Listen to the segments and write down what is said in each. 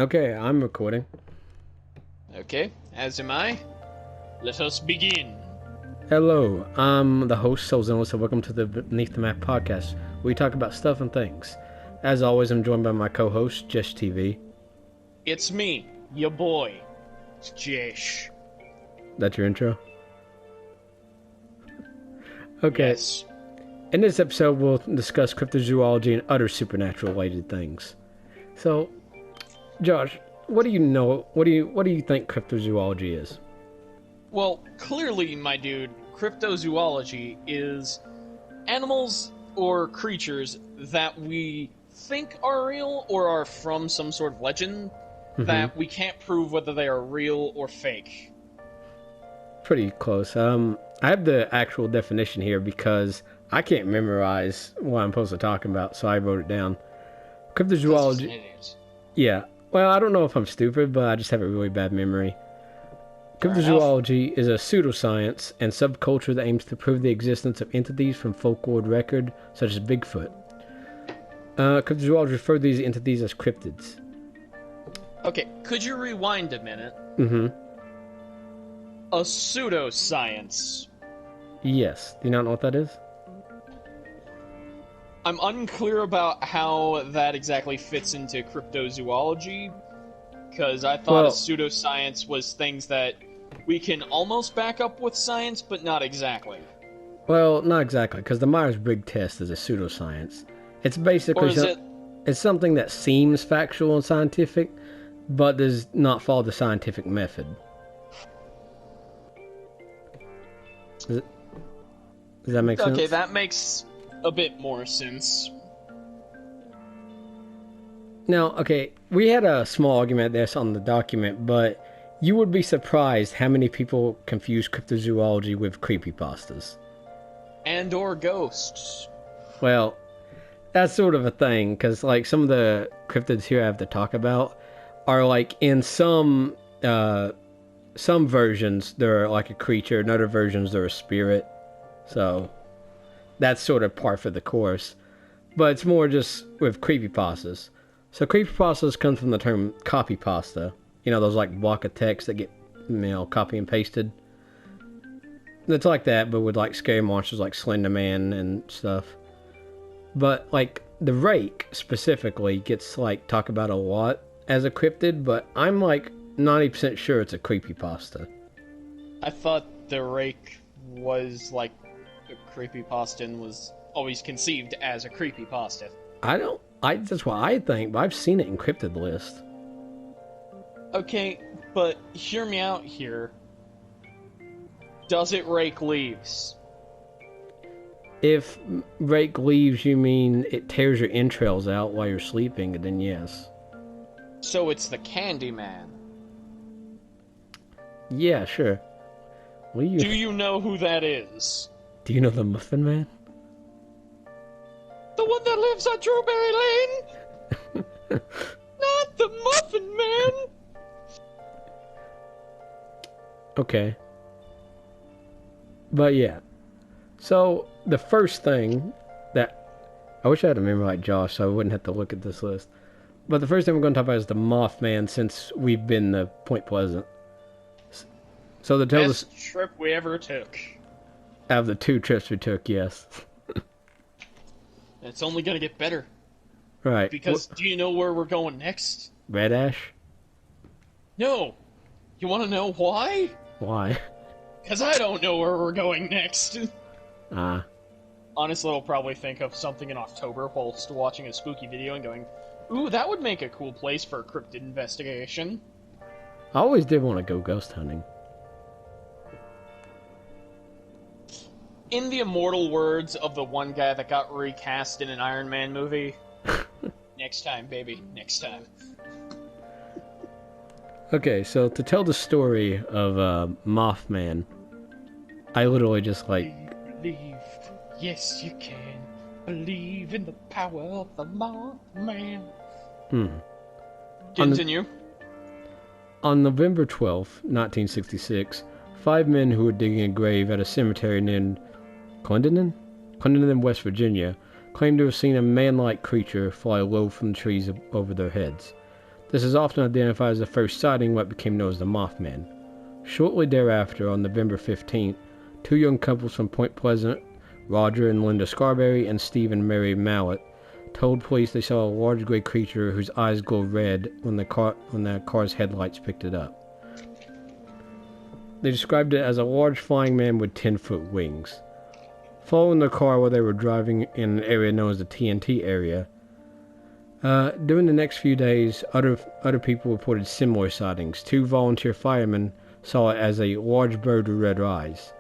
Okay, I'm recording. Okay, as am I. Let us begin. Hello, I'm the host, Xenos, and welcome to the Beneath the Map podcast, where we talk about stuff and things. As always, I'm joined by my co-host, Jesh TV. It's me, your boy, Jesh. That's your intro? Okay. Yes. In this episode, we'll discuss cryptozoology and other supernatural-related things. So, Josh, what do you know? What do you think cryptozoology is? Well, clearly, my dude, cryptozoology is animals or creatures that we think are real or are from some sort of legend that we can't prove whether they are real or fake. Pretty close. I have the actual definition here because I can't memorize what I'm supposed to talk about, so I wrote it down. Cryptozoology. Yeah. Well, I don't know if I'm stupid, but I just have a really bad memory. Cryptozoology is a pseudoscience and subculture that aims to prove the existence of entities from folklore record, such as Bigfoot. Cryptozoology refers to these entities as cryptids. Okay, could you rewind a minute? A pseudoscience. Yes. Do you not know what that is? I'm unclear about how that exactly fits into cryptozoology, because I thought a pseudoscience was things that we can almost back up with science, but not exactly. Well, not exactly, because the Myers-Briggs test is a pseudoscience. It's basically it's something that seems factual and scientific, but does not follow the scientific method. Does that make sense? Okay, that makes a bit more sense. Now, okay, we had a small argument this on the document, but you would be surprised how many people confuse cryptozoology with creepypastas. And or ghosts. Well, that's sort of a thing, because like some of the cryptids here I have to talk about are like in some versions they're like a creature, in other versions they're a spirit. So that's sort of par for the course. But it's more just with creepypastas. So creepypastas come from the term copypasta. You know, those like block of text that get, copy and pasted. It's like that, but with like scary monsters like Slender Man and stuff. But like the rake specifically gets like talked about a lot as a cryptid, but I'm like 90% sure it's a creepypasta. I thought the rake was like a creepypasta and was always conceived as a creepypasta. That's what I think, but I've seen it in cryptid list. Okay, but hear me out here. Does it rake leaves? If rake leaves, you mean it tears your entrails out while you're sleeping, then yes. So it's the Candyman. Yeah, sure. Do you know who that is? Do you know the Muffin Man? The one that lives on Drewberry Lane? Not the Muffin Man! Okay. But yeah. So, the first thing that... I wish I had a memory like Josh, so I wouldn't have to look at this list. But the first thing we're going to talk about is the Mothman, since we've been to Point Pleasant. So the best trip we ever took. Out of the 2 trips we took, yes. It's only gonna get better. Right. Because do you know where we're going next? Red Ash? No. You wanna know why? Why? Because I don't know where we're going next. Honestly, I'll probably think of something in October whilst watching a spooky video and going, ooh, that would make a cool place for a cryptid investigation. I always did want to go ghost hunting. In the immortal words of the one guy that got recast in an Iron Man movie, next time, baby, next time. Okay, so to tell the story of Mothman, I literally just like... Believe, yes you can, believe in the power of the Mothman. Continue. On November 12th, 1966, 5 men who were digging a grave at a cemetery named Clendenin, West Virginia, claimed to have seen a man-like creature fly low from the trees over their heads. This is often identified as the first sighting of what became known as the Mothman. Shortly thereafter, on November 15th, two young couples from Point Pleasant, Roger and Linda Scarberry and Steve and Mary Mallett, told police they saw a large gray creature whose eyes glowed red when the car's headlights picked it up. They described it as a large flying man with 10-foot wings. Following the car while they were driving in an area known as the TNT area, during the next few days, other people reported similar sightings. Two volunteer firemen saw it as a large bird with red eyes.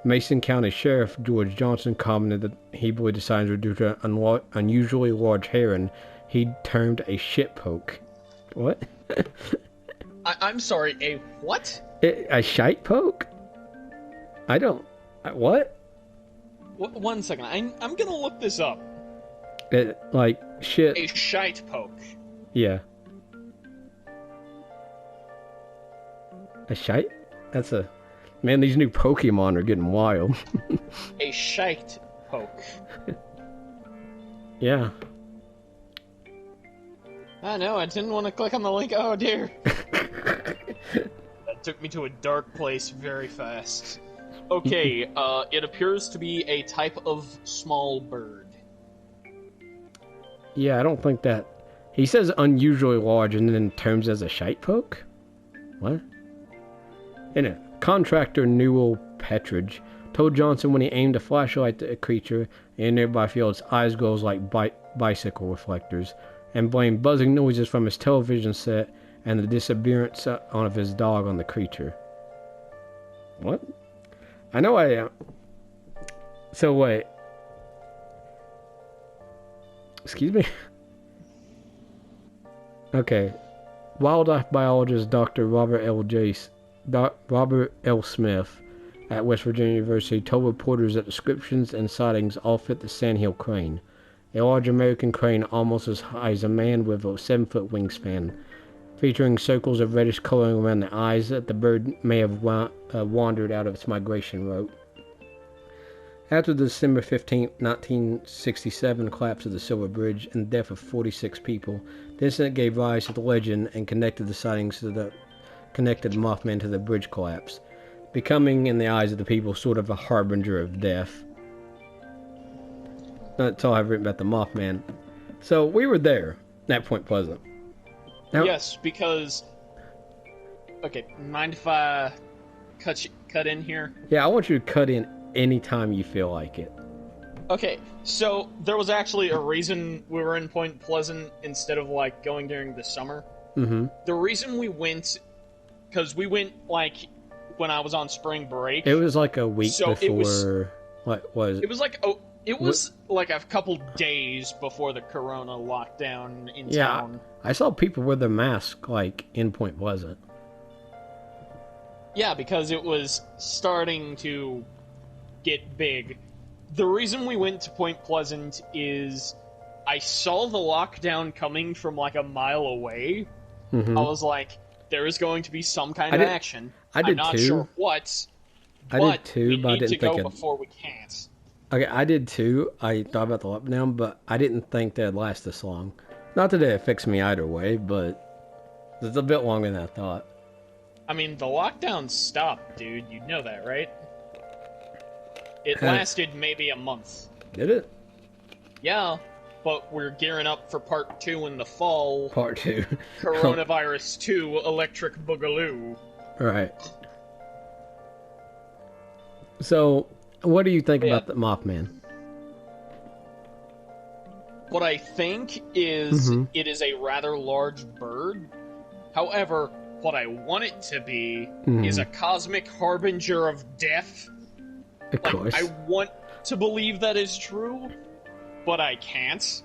Mason County Sheriff George Johnson commented that he believed the signs were due to an unusually large heron he termed a shit poke. What? I'm sorry, a what? A shite poke? I don't... What? One second, I'm gonna look this up. Like, shit... A shite poke. Yeah. A shite? That's a... Man, these new Pokemon are getting wild. A shite poke. Yeah. I know, I didn't want to click on the link. Oh dear. That took me to a dark place very fast. Okay, it appears to be a type of small bird. Yeah, I don't think that... He says unusually large and then terms as a shite poke? What? Anyway, contractor Newell Petridge told Johnson when he aimed a flashlight at a creature in a nearby field, its eyes glows like bicycle reflectors, and blamed buzzing noises from his television set and the disappearance of his dog on the creature. What? I know So wait. Excuse me? Okay. Wildlife biologist Dr. Robert L. Smith at West Virginia University told reporters that descriptions and sightings all fit the sandhill crane, a large American crane almost as high as a man with a 7-foot wingspan, featuring circles of reddish coloring around the eyes that the bird may have wandered out of its migration route. After the December 15, 1967 collapse of the Silver Bridge and the death of 46 people, the incident gave rise to the legend and connected the Mothman to the bridge collapse, becoming, in the eyes of the people, sort of a harbinger of death. That's all I've written about the Mothman. So, we were there, at Point Pleasant. Now, yes, because... Okay, mind if I cut in here? Yeah, I want you to cut in anytime you feel like it. Okay, so there was actually a reason we were in Point Pleasant instead of, like, going during the summer. Mm-hmm. The reason we went... Because we went, like, when I was on spring break. It was like a week so before... What was it? It was like... Oh, it was like a couple days before the corona lockdown in town. I saw people with their mask, like, in Point Pleasant. Yeah, because it was starting to get big. The reason we went to Point Pleasant is I saw the lockdown coming from like a mile away. Mm-hmm. I was like, there is going to be some kind of action. I'm not too. sure what. I did too, but I didn't think to go before we can't. Okay, I did too. I thought about the lockdown, but I didn't think that'd last this long. Not that it affects me either way, but it's a bit longer than I thought. I mean, the lockdown stopped, dude. You know that, right? It lasted maybe a month. Did it? Yeah, but we're gearing up for part 2 in the fall. Part 2. Coronavirus 2, Electric Boogaloo. Right. So, what do you think about the Mothman? What I think is it is a rather large bird. However, what I want it to be is a cosmic harbinger of death. Of course. I want to believe that is true, but I can't.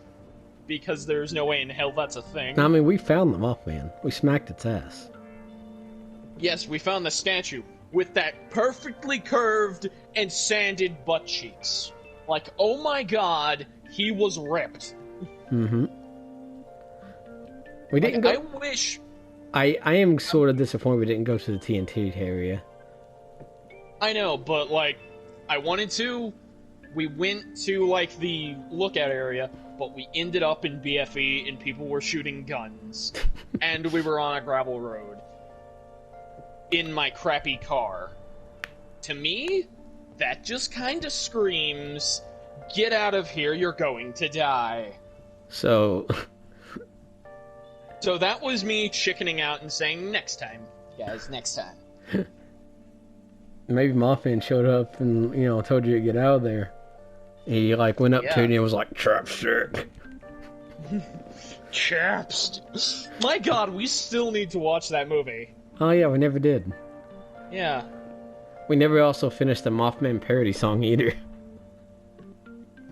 Because there's no way in hell that's a thing. I mean, we found the Mothman. We smacked its ass. Yes, we found the statue with that perfectly curved and sanded butt cheeks. Like, oh my god, he was ripped. Mm-hmm. We didn't go... I wish... I am sort of disappointed we didn't go to the TNT area. I know, but, like, I wanted to, We went to, like, the lookout area, but we ended up in BFE and people were shooting guns. And we were on a gravel road. In my crappy car. To me, that just kind of screams, get out of here, you're going to die. So... So that was me chickening out and saying, next time, guys, next time. Maybe Mothman showed up and, you know, told you to get out of there. He, like, went up to you and was like, chapstick. Chapstick. My god, we still need to watch that movie. Oh, yeah, we never did. Yeah. We never also finished the Mothman parody song either.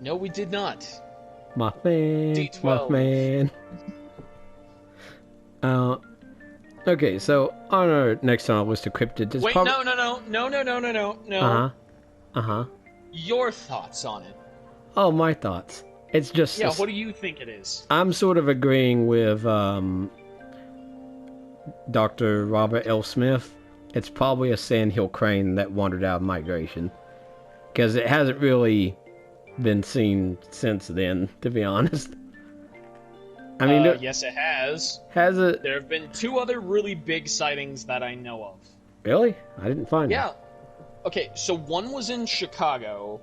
No, we did not. Mothman. D12. Mothman. Okay, so on our next on our list of cryptids... Wait, no. Uh-huh. Your thoughts on it. Oh, my thoughts. It's just... Yeah, what do you think it is? I'm sort of agreeing with Dr. Robert L. Smith. It's probably a sandhill crane that wandered out of migration. Because it hasn't really been seen since then, to be honest. I mean, yes, it has. Has it? There have been 2 other really big sightings that I know of. Really? I didn't find it. Yeah. Okay, so one was in Chicago.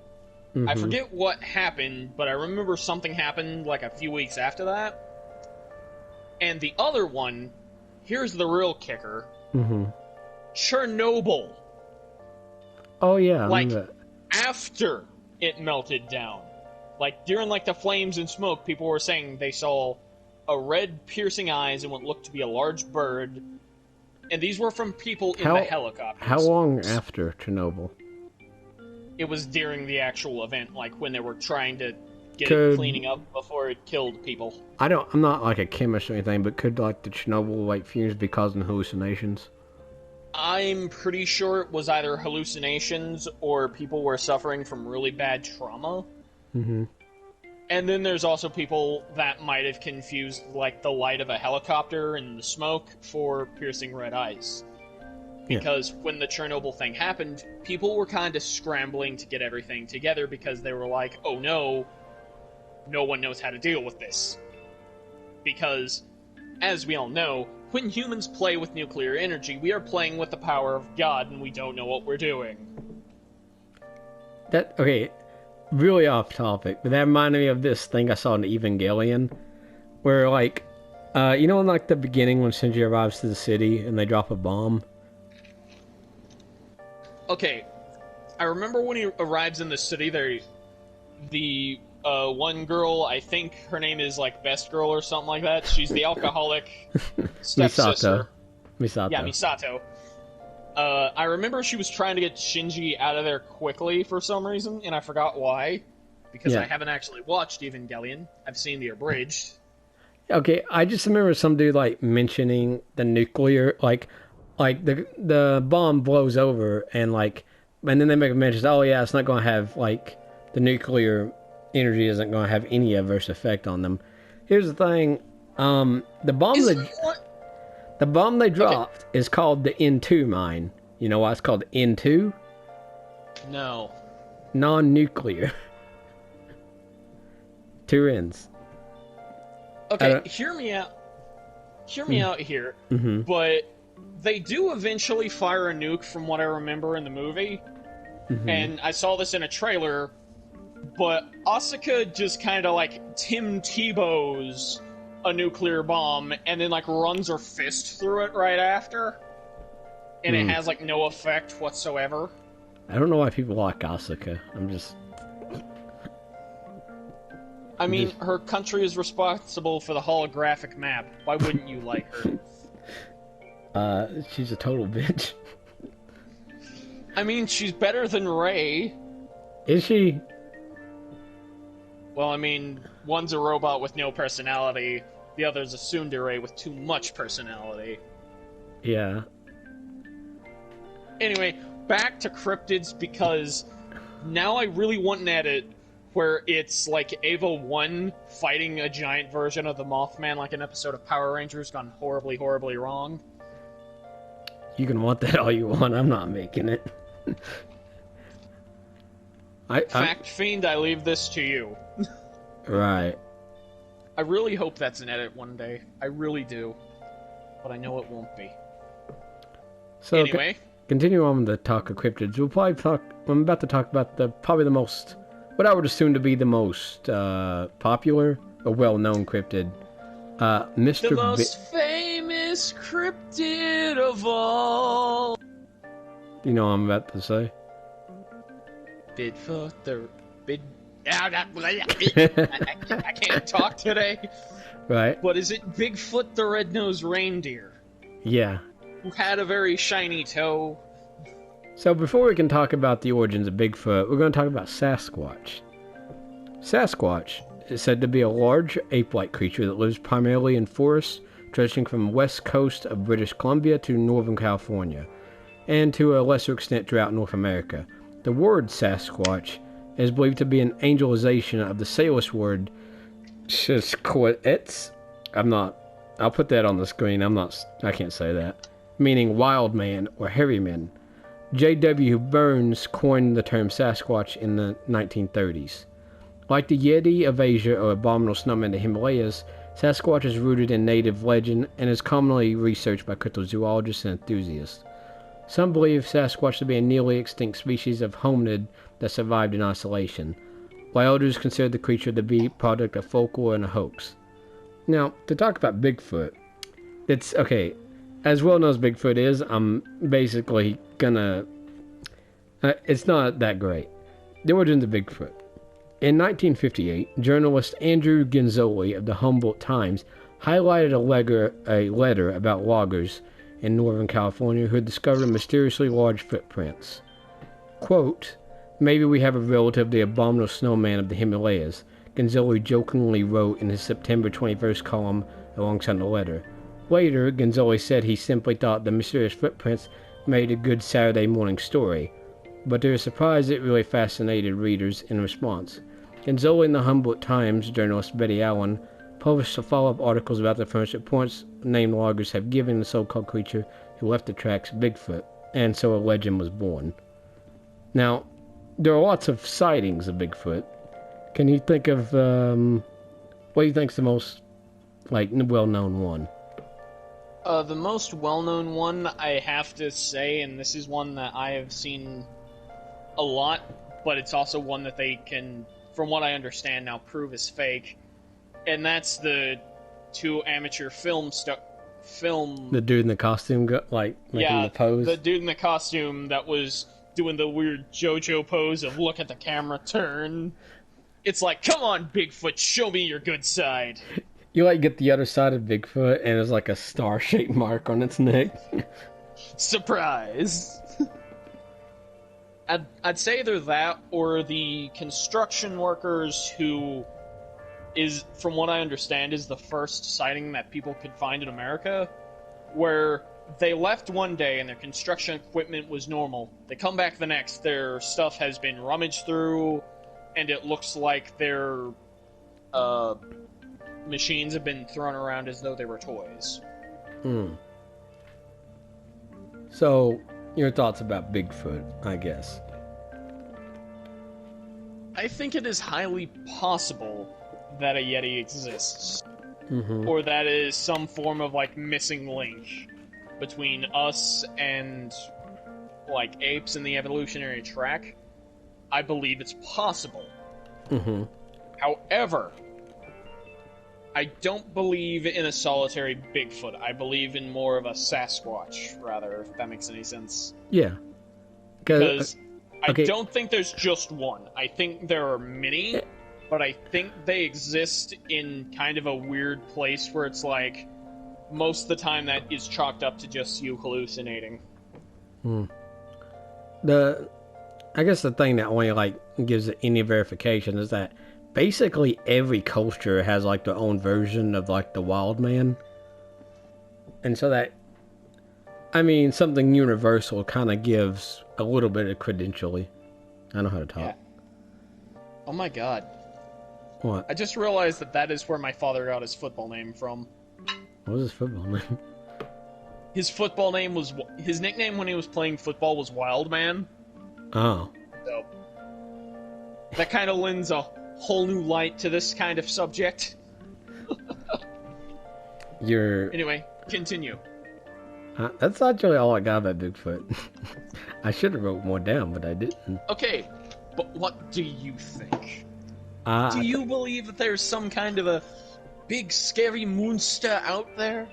Mm-hmm. I forget what happened, but I remember something happened like a few weeks after that. And the other one, here's the real kicker. Mm-hmm. Chernobyl. Oh, yeah. Like, after it melted down. Like, during, like, the flames and smoke, people were saying they saw a red piercing eyes and what looked to be a large bird. And these were from people in the helicopters. How long after Chernobyl? It was during the actual event, like when they were trying to get it cleaning up before it killed people. I'm not like a chemist or anything, but could like the Chernobyl like fumes be causing hallucinations? I'm pretty sure it was either hallucinations or people were suffering from really bad trauma. Mm-hmm. And then there's also people that might have confused, like, the light of a helicopter and the smoke for piercing red eyes. Because when the Chernobyl thing happened, people were kind of scrambling to get everything together because they were like, oh no, no one knows how to deal with this. Because, as we all know, when humans play with nuclear energy, we are playing with the power of God and we don't know what we're doing. Okay, really off topic, but that reminded me of this thing I saw in Evangelion, where, like, you know in, like, the beginning when Shinji arrives to the city and they drop a bomb? Okay, I remember when he arrives in the city, the one girl, I think her name is, like, Best Girl or something like that, she's the alcoholic stepsister. Misato. Yeah, Misato. I remember she was trying to get Shinji out of there quickly for some reason, and I forgot why. Because I haven't actually watched Evangelion. I've seen the abridged. Okay, I just remember some dude, like, mentioning the nuclear, like the bomb blows over, and, like, and then they make a mention, oh yeah, it's not going to have, like, the nuclear energy isn't going to have any adverse effect on them. Here's the thing, the bomb they dropped is called the N2 mine. You know why it's called N2? No. Non-nuclear. 2 N's. Okay, hear me out. Hear me out here. Mm-hmm. But they do eventually fire a nuke from what I remember in the movie. Mm-hmm. And I saw this in a trailer. But Asuka just kind of like Tim Tebow's a nuclear bomb and then like runs her fist through it right after. And it has like no effect whatsoever. I don't know why people like Asuka. I mean, her country is responsible for the holographic map. Why wouldn't you like her? She's a total bitch. I mean, she's better than Rey. Is she? Well, I mean, one's a robot with no personality, the other's a tsundere with too much personality. Yeah. Anyway, back to cryptids, because now I really want an edit where it's like Ava 1 fighting a giant version of the Mothman, like an episode of Power Rangers gone horribly, horribly wrong. You can want that all you want, I'm not making it. Fact Fiend, I leave this to you. Right. I really hope that's an edit one day. I really do. But I know it won't be. So anyway. Continue on with the talk of cryptids. I'm about to talk about probably the most, what I would assume to be the most popular or well-known cryptid. Mr. The most famous cryptid of all. You know what I'm about to say? Bigfoot the I can't talk today. Right. But is it Bigfoot the red-nosed reindeer? Yeah. Who had a very shiny toe. So before we can talk about the origins of Bigfoot, we're going to talk about Sasquatch. Sasquatch is said to be a large ape-like creature that lives primarily in forests stretching from the west coast of British Columbia to northern California, and to a lesser extent throughout North America. The word Sasquatch is believed to be an angelization of the Salish word Shishkoetz. I'll put that on the screen. I can't say that. Meaning wild man or hairy man. J.W. Burns coined the term Sasquatch in the 1930s. Like the Yeti of Asia or abominable snowman of the Himalayas, Sasquatch is rooted in native legend and is commonly researched by cryptozoologists and enthusiasts. Some believe Sasquatch to be a nearly extinct species of hominid that survived in isolation, while others consider the creature to be a product of folklore and a hoax. Now, to talk about Bigfoot, it's okay. As well known as Bigfoot is, I'm basically gonna... it's not that great. The origins of Bigfoot. In 1958, journalist Andrew Genzoli of the Humboldt Times highlighted a letter about loggers in Northern California who had discovered mysteriously large footprints. Quote, "Maybe we have a relative, the abominable snowman of the Himalayas," Genzoli jokingly wrote in his September 21st column alongside the letter. Later, Genzoli said he simply thought the mysterious footprints made a good Saturday morning story, but to his surprise it really fascinated readers in response. Genzoli and the Humboldt Times journalist Betty Allen published follow-up articles about the first reports named loggers have given the so-called creature who left the tracks Bigfoot, and so a legend was born. Now, there are lots of sightings of Bigfoot. Can you think of, what do you think's the most, well-known one? The most well-known one, I have to say, and this is one that I have seen a lot, but it's also one that they can, from what I understand now, prove is fake, and that's the two amateur film... The dude in the costume, making the pose? The dude in the costume that was doing the weird JoJo pose of look at the camera, turn. It's like, come on, Bigfoot, show me your good side. You get the other side of Bigfoot and there's a star-shaped mark on its neck. Surprise! I'd say either that or the construction workers who is, from what I understand, is the first sighting that people could find in America, where they left one day and their construction equipment was normal. They come back the next, their stuff has been rummaged through, and it looks like their machines have been thrown around as though they were toys. So, your thoughts about Bigfoot, I guess? I think it is highly possible that a Yeti exists. Or that is some form of, missing link between us and, apes in the evolutionary track. I believe it's possible. However, I don't believe in a solitary Bigfoot. I believe in more of a Sasquatch, rather, if that makes any sense. Yeah. Because I don't think there's just one. I think there are many, but I think they exist in kind of a weird place where it's most of the time that is chalked up to just you hallucinating. I guess the thing that only gives it any verification is that basically every culture has their own version of the wild man. And so that, something universal kind of gives a little bit of credentially. I don't know how to talk. Yeah. Oh my god. What? I just realized that is where my father got his football name from. What was his football name? His nickname when he was playing football was Wild Man. Oh. So, that kind of lends a whole new light to this kind of subject. Anyway, continue. That's actually all I got about Bigfoot. I should have wrote more down, but I didn't. Okay, but what do you think? Do you believe that there's some kind of a big scary monster out there?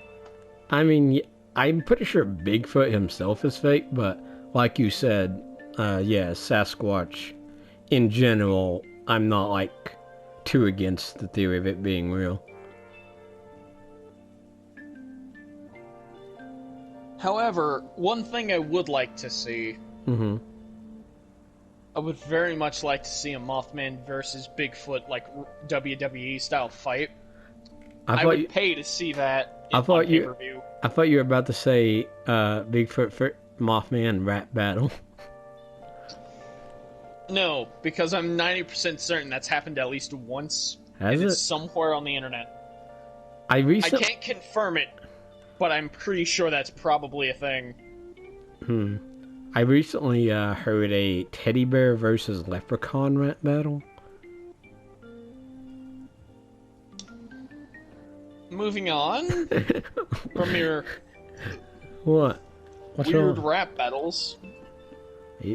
I mean, I'm pretty sure Bigfoot himself is fake, but like you said, yeah, Sasquatch, in general, I'm not, like, too against the theory of it being real. However, one thing I would like to see... Mm-hmm. I would very much like to see a Mothman versus Bigfoot, like, WWE-style fight. I would pay to see that on pay-per-view. I thought you were about to say Bigfoot for Mothman rap battle. No, because I'm 90% certain that's happened at least once. Has it? It's somewhere on the internet. I can't confirm it, but I'm pretty sure that's probably a thing. I recently heard a teddy bear versus leprechaun rap battle. Moving on from your What's weird wrong? rap battles.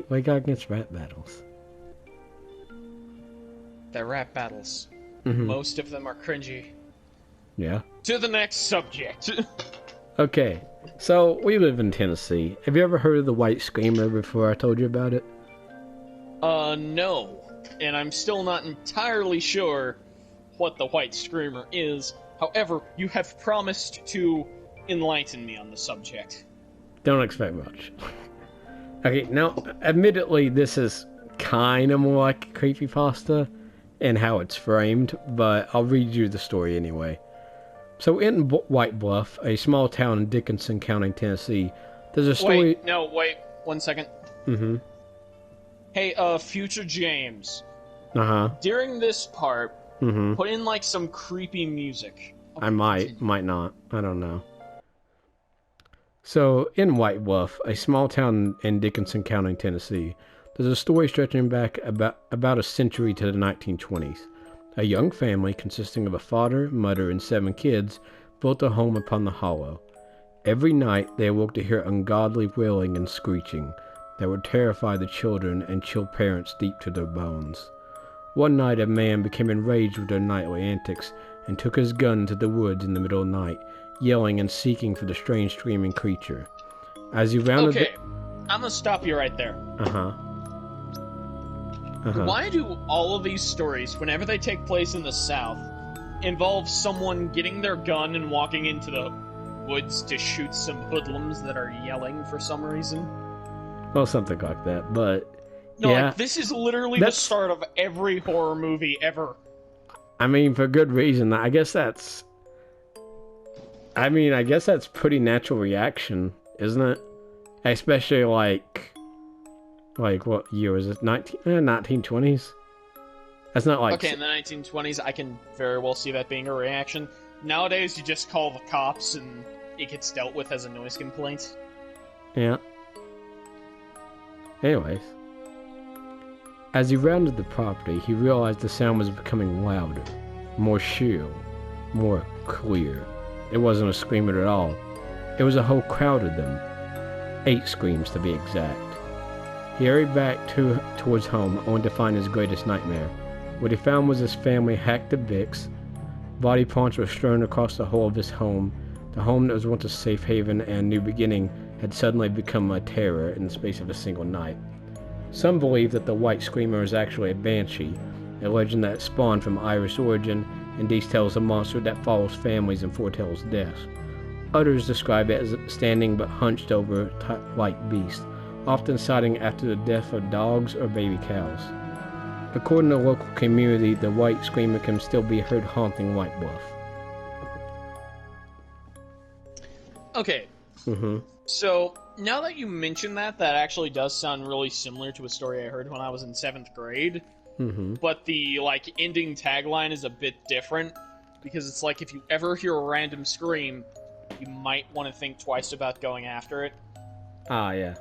What you got against rap battles? They're rap battles. Mm-hmm. Most of them are cringy. Yeah. To the next subject. Okay, so we live in Tennessee. Have you ever heard of the White Screamer before I told you about it? No. And I'm still not entirely sure what the White Screamer is. However, you have promised to enlighten me on the subject. Don't expect much. Okay, now, admittedly, this is kind of more like a creepypasta in how it's framed, but I'll read you the story anyway. So in White Bluff, a small town in Dickinson County, Tennessee, there's a story... Wait, 1 second. Mm-hmm. Hey, future James. Uh-huh. During this part, mm-hmm. put in, like, some creepy music. Okay, I might not. I don't know. So, in White Bluff, a small town in Dickinson County, Tennessee, there's a story stretching back about a century to the 1920s. A young family consisting of a father, mother, and 7 kids built a home upon the hollow. Every night they awoke to hear ungodly wailing and screeching that would terrify the children and chill parents deep to their bones. One night a man became enraged with their nightly antics and took his gun into the woods in the middle of the night, yelling and seeking for the strange screaming creature. As he rounded I'm gonna stop you right there. Why do all of these stories, whenever they take place in the South, involve someone getting their gun and walking into the woods to shoot some hoodlums that are yelling for some reason? Well, something like that, but... No, yeah, like, this is literally the start of every horror movie ever. I mean, for good reason. I guess that's pretty natural reaction, isn't it? Especially, like what year was it? 1920s? That's not like... Okay, in the 1920s, I can very well see that being a reaction. Nowadays, you just call the cops and it gets dealt with as a noise complaint. Yeah. Anyways. As he rounded the property, he realized the sound was becoming louder, more shrill, more clear. It wasn't a screamer at all. It was a whole crowd of them. 8 screams, to be exact. He hurried back towards home, only to find his greatest nightmare. What he found was his family hacked to bits. Body parts were strewn across the whole of his home. The home that was once a safe haven and new beginning had suddenly become a terror in the space of a single night. Some believe that the White Screamer is actually a banshee, a legend that spawned from Irish origin and details a monster that follows families and foretells death. Others describe it as a standing but hunched over like beast, often sighting after the death of dogs or baby cows. According to the local community, the White Screamer can still be heard haunting White Bluff. Okay. So, now that you mention that actually does sound really similar to a story I heard when I was in 7th grade. But the, ending tagline is a bit different, because it's like, if you ever hear a random scream, you might want to think twice about going after it. Ah, yeah.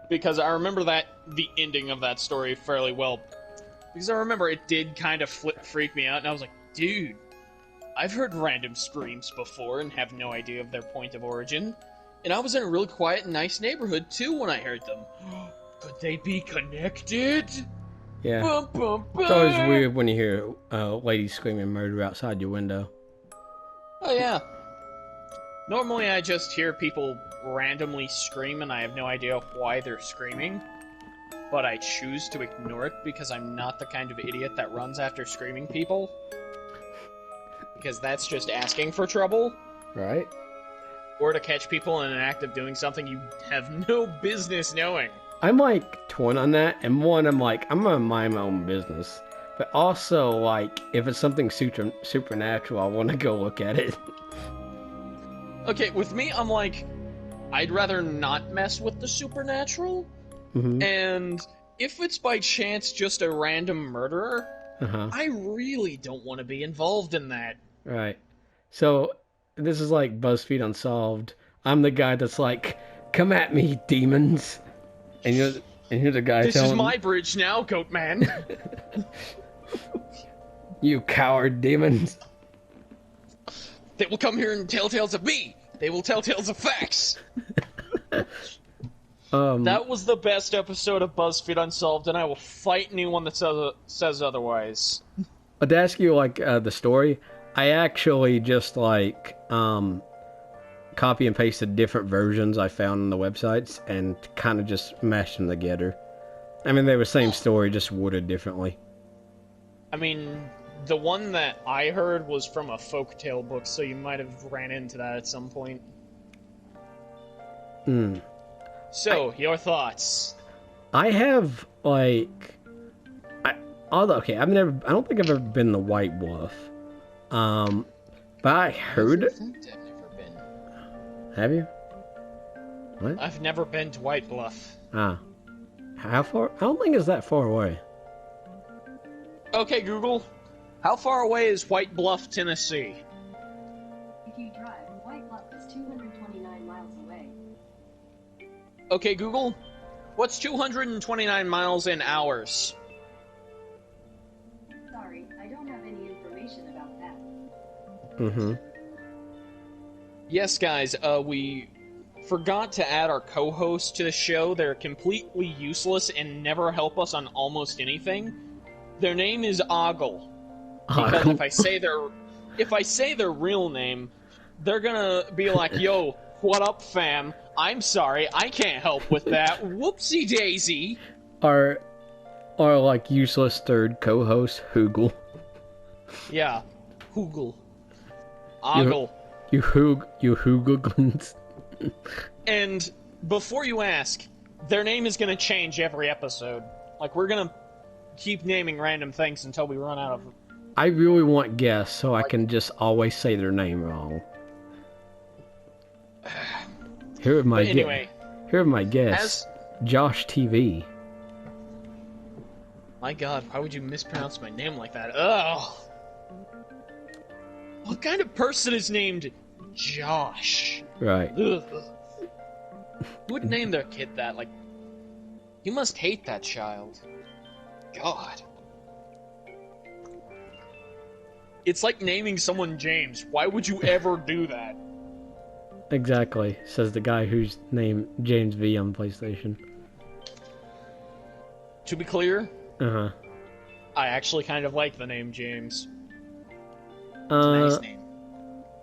Because I remember the ending of that story fairly well. Because I remember it did kind of freak me out, and I was like, dude, I've heard random screams before and have no idea of their point of origin. And I was in a really quiet and nice neighborhood, too, when I heard them. Could they be connected? Yeah. Bum, bum, bum. It's always weird when you hear a lady screaming murder outside your window. Oh, yeah. Normally I just hear people randomly scream and I have no idea why they're screaming. But I choose to ignore it because I'm not the kind of idiot that runs after screaming people. Because that's just asking for trouble. Right. Or to catch people in an act of doing something you have no business knowing. I'm like torn on that, and one, I'm like, I'm gonna mind my own business. But also, like, if it's something supernatural, I want to go look at it. Okay, with me, I'm like, I'd rather not mess with the supernatural. Mm-hmm. And if it's by chance just a random murderer, I really don't want to be involved in that. Right. So, this is like BuzzFeed Unsolved. I'm the guy that's like, come at me, demons. And you're the guy This telling is my bridge now, Goat Man. You coward demons. They will come here and tell tales of me. They will tell tales of facts. That was the best episode of BuzzFeed Unsolved, and I will fight anyone that says otherwise. But to ask you, like, the story, I actually just, like, copy and pasted different versions I found on the websites and kind of just mashed them together. I mean, they were the same story, just worded differently. I mean, the one that I heard was from a folktale book, so you might have ran into that at some point. So, your thoughts? I have, like... okay, I don't think I've ever been to White Bluff. But I heard... I've never been. Have you? What? I've never been to White Bluff. How far? I don't think it's that far away. Okay, Google. How far away is White Bluff, Tennessee? If you drive, White Bluff is 229 miles away. Okay, Google. What's 229 miles in hours? Sorry, I don't have any information about that. Mm-hmm. Yes, guys, we forgot to add our co-hosts to the show. They're completely useless and never help us on almost anything. Their name is Ogle. Because if I say their real name, they're gonna be like, yo, what up, fam? I'm sorry, I can't help with that. Whoopsie daisy. Our like useless third co-host, Hoogle. Yeah, Hoogle. Ogle. You Hooglins. And before you ask, their name is gonna change every episode. Like, we're gonna keep naming random things until we run out of them. I really want guests so I can just always say their name wrong. Here are my guests. Josh TV. My God, why would you mispronounce my name like that? Ugh. What kind of person is named Josh? Right. Ugh. Who would name their kid that? Like, you must hate that child. God. It's like naming someone James. Why would you ever do that? Exactly, says the guy who's named James V on PlayStation. To be clear, I actually kind of like the name James. It's a nice name.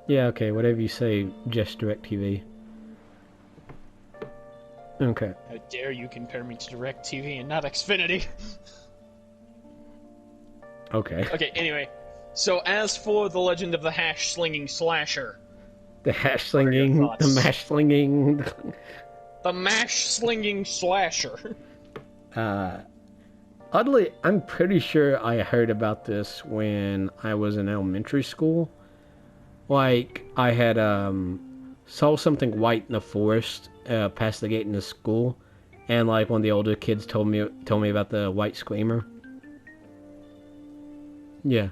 Yeah, okay, whatever you say, just DirecTV. Okay. How dare you compare me to DirecTV and not Xfinity? Okay. Okay, anyway. So, as for the legend of the hash-slinging slasher... The hash-slinging... The mash-slinging... The mash-slinging slasher. Oddly, I'm pretty sure I heard about this when I was in elementary school. Like, I had, saw something white in the forest, past the gate in the school. And, like, one of the older kids told me about the white screamer. Yeah.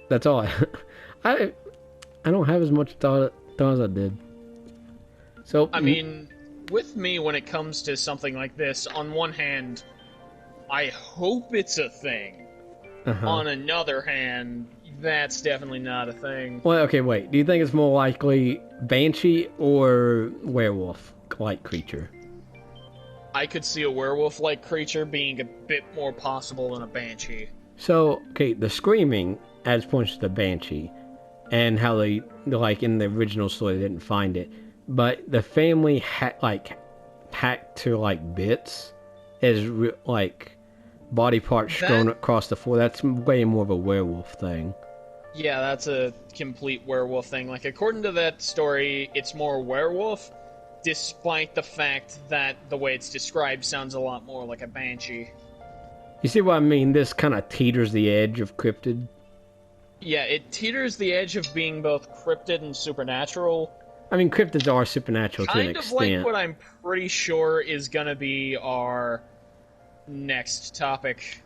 That's all I don't have as much thought as I did. So I mean, with me when it comes to something like this, on one hand, I hope it's a thing. On another hand, that's definitely not a thing. Well, okay, wait. Do you think it's more likely banshee or werewolf-like creature? I could see a werewolf-like creature being a bit more possible than a banshee. So, okay, the screaming adds points to the banshee, and how they, like, in the original story, they didn't find it. But the family, hacked to, like, bits is, like, body parts strewn across the floor. That's way more of a werewolf thing. Yeah, that's a complete werewolf thing. Like, according to that story, it's more werewolf, despite the fact that the way it's described sounds a lot more like a banshee. You see what I mean? This kind of teeters the edge of cryptid. Yeah, it teeters the edge of being both cryptid and supernatural. I mean, cryptids are supernatural to an extent. Kind of like what I'm pretty sure is gonna be our next topic.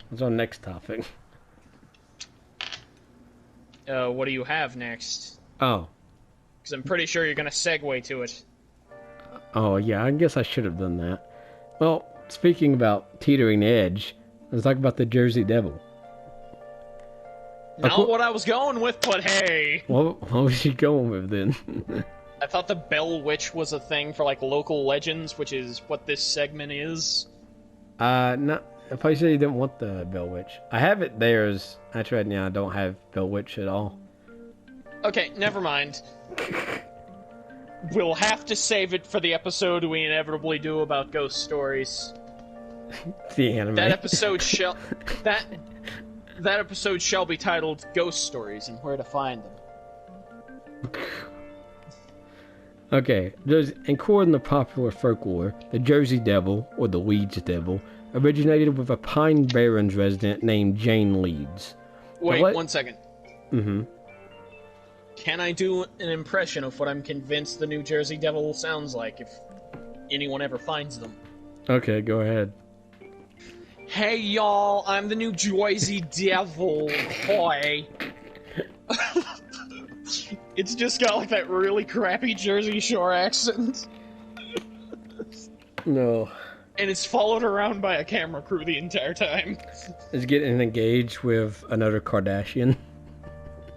What's our next topic? What do you have next? Oh. Because I'm pretty sure you're gonna segue to it. Oh, yeah, I guess I should have done that. Well, speaking about teetering the edge, let's talk about the Jersey Devil. Not what I was going with, but hey! What was you going with, then? I thought the Bell Witch was a thing for, like, local legends, which is what this segment is. No, if I say you didn't want the Bell Witch. I have it there as... Actually, right now I don't have Bell Witch at all. Okay, never mind. We'll have to save it for the episode we inevitably do about ghost stories. The anime. That episode shall... That episode shall be titled Ghost Stories and Where to Find Them. Okay, according to popular folklore, the Jersey Devil, or the Leeds Devil, originated with a Pine Barrens resident named Jane Leeds. Wait, 1 second. Can I do an impression of what I'm convinced the New Jersey Devil sounds like if anyone ever finds them? Okay, go ahead. Hey y'all, I'm the New Jersey Devil. Hi. It's just got like that really crappy Jersey Shore accent. No. And it's followed around by a camera crew the entire time. It's getting engaged with another Kardashian.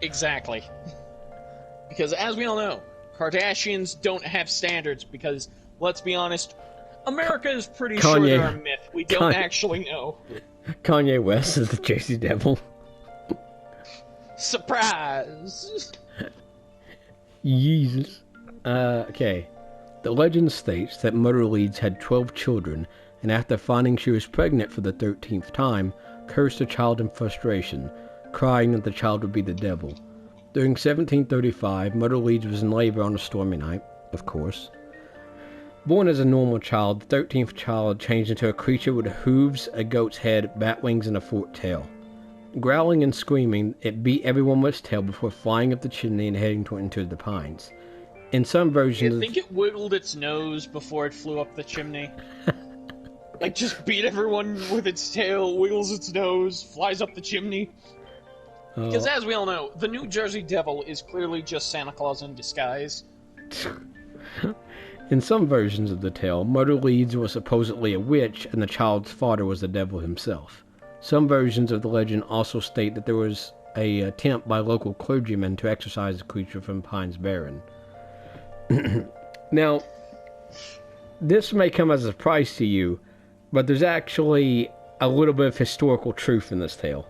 Exactly. Because as we all know, Kardashians don't have standards because, let's be honest, America is pretty sure they're a myth. We don't actually know. Kanye West is the Jersey Devil. Surprise! Jesus. Okay. The legend states that Mother Leeds had 12 children, and after finding she was pregnant for the 13th time, cursed the child in frustration, crying that the child would be the devil. During 1735, Mother Leeds was in labor on a stormy night, of course. Born as a normal child, the 13th child changed into a creature with hooves, a goat's head, bat wings, and a forked tail. Growling and screaming, it beat everyone with its tail before flying up the chimney and heading into the pines. In some versions... You think it wiggled its nose before it flew up the chimney? Like, just beat everyone with its tail, wiggles its nose, flies up the chimney? Because as we all know, the New Jersey Devil is clearly just Santa Claus in disguise. In some versions of the tale, Mother Leeds was supposedly a witch and the child's father was the devil himself. Some versions of the legend also state that there was an attempt by local clergymen to exorcise the creature from Pines Barren. Now, this may come as a surprise to you, but there's actually a little bit of historical truth in this tale.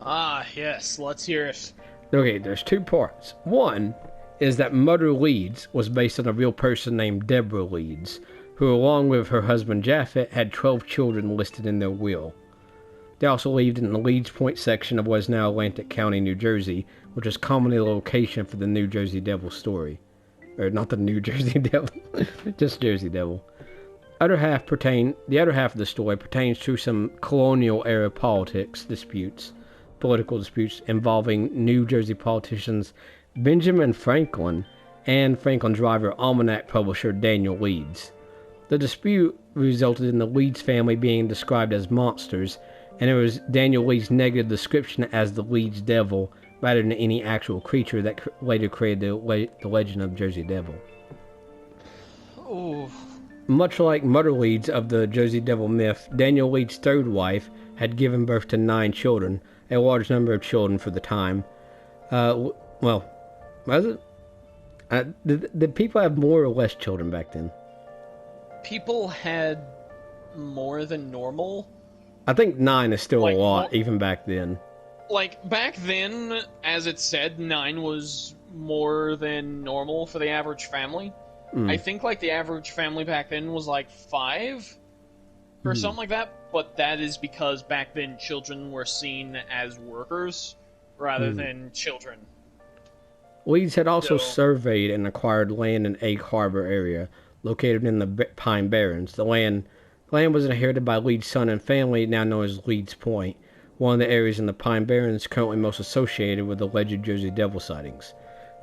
Ah, yes, let's hear it. Okay, there's two parts. One is that Mother Leeds was based on a real person named Deborah Leeds, who along with her husband Japhet had 12 children listed in their will. They also lived in the Leeds Point section of what is now Atlantic County, New Jersey, which is commonly the location for the New Jersey Devil story. Or not the New Jersey Devil, just Jersey Devil. The other half of the story pertains to some colonial era political disputes involving New Jersey politicians Benjamin Franklin and Franklin's rival almanac publisher Daniel Leeds. The dispute resulted in the Leeds family being described as monsters, and it was Daniel Leeds' negative description as the Leeds Devil rather than any actual creature that later created the legend of Jersey Devil. Ooh. Much like Mother Leeds of the Jersey Devil myth, Daniel Leeds' third wife had given birth to 9 children, a large number of children for the time. Well, was it? Did people have more or less children back then? People had more than normal. I think 9 is still Like, a lot, more, even back then. like, back then, as it said, 9 was more than normal for the average family. I think, like, the average family back then was, like, 5 or something like that, but that is because back then children were seen as workers rather than children. Leeds had also surveyed and acquired land in Egg Harbor area, located in the Pine Barrens. The land was inherited by Leeds' son and family, now known as Leeds Point, one of the areas in the Pine Barrens currently most associated with alleged Jersey Devil sightings.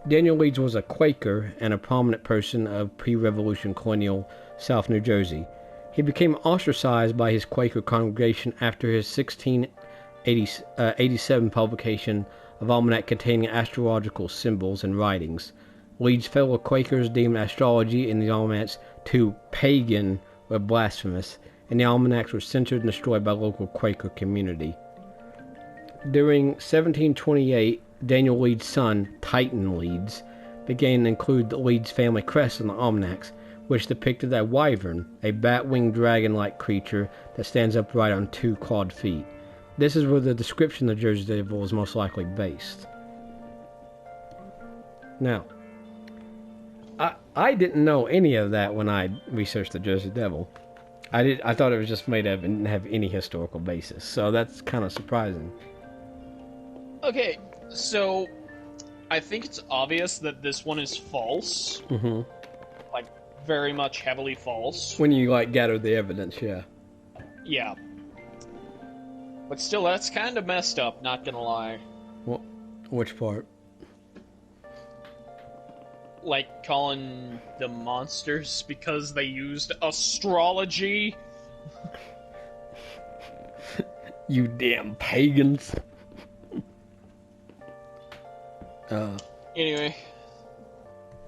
Daniel Leeds was a Quaker and a prominent person of pre-Revolution colonial South New Jersey. He became ostracized by his Quaker congregation after his 1687 publication of almanac containing astrological symbols and writings. Leeds' fellow Quakers deemed astrology in the almanacs too pagan or blasphemous, and the almanacs were censored and destroyed by the local Quaker community. During 1728, Daniel Leeds' son, Titan Leeds, began to include the Leeds family crest in the almanacs, which depicted a wyvern, a bat-winged dragon-like creature that stands upright on 2 clawed feet. This is where the description of the Jersey Devil is most likely based. Now, I didn't know any of that when I researched the Jersey Devil. I thought it was just made up and didn't have any historical basis, so that's kind of surprising. Okay, so I think it's obvious that this one is false. Mm-hmm. Like, very much heavily false. When you, like, gather the evidence, yeah. Yeah. But still, that's kind of messed up, not gonna lie. Which part? Like, calling the monsters because they used astrology? You damn pagans. Anyway.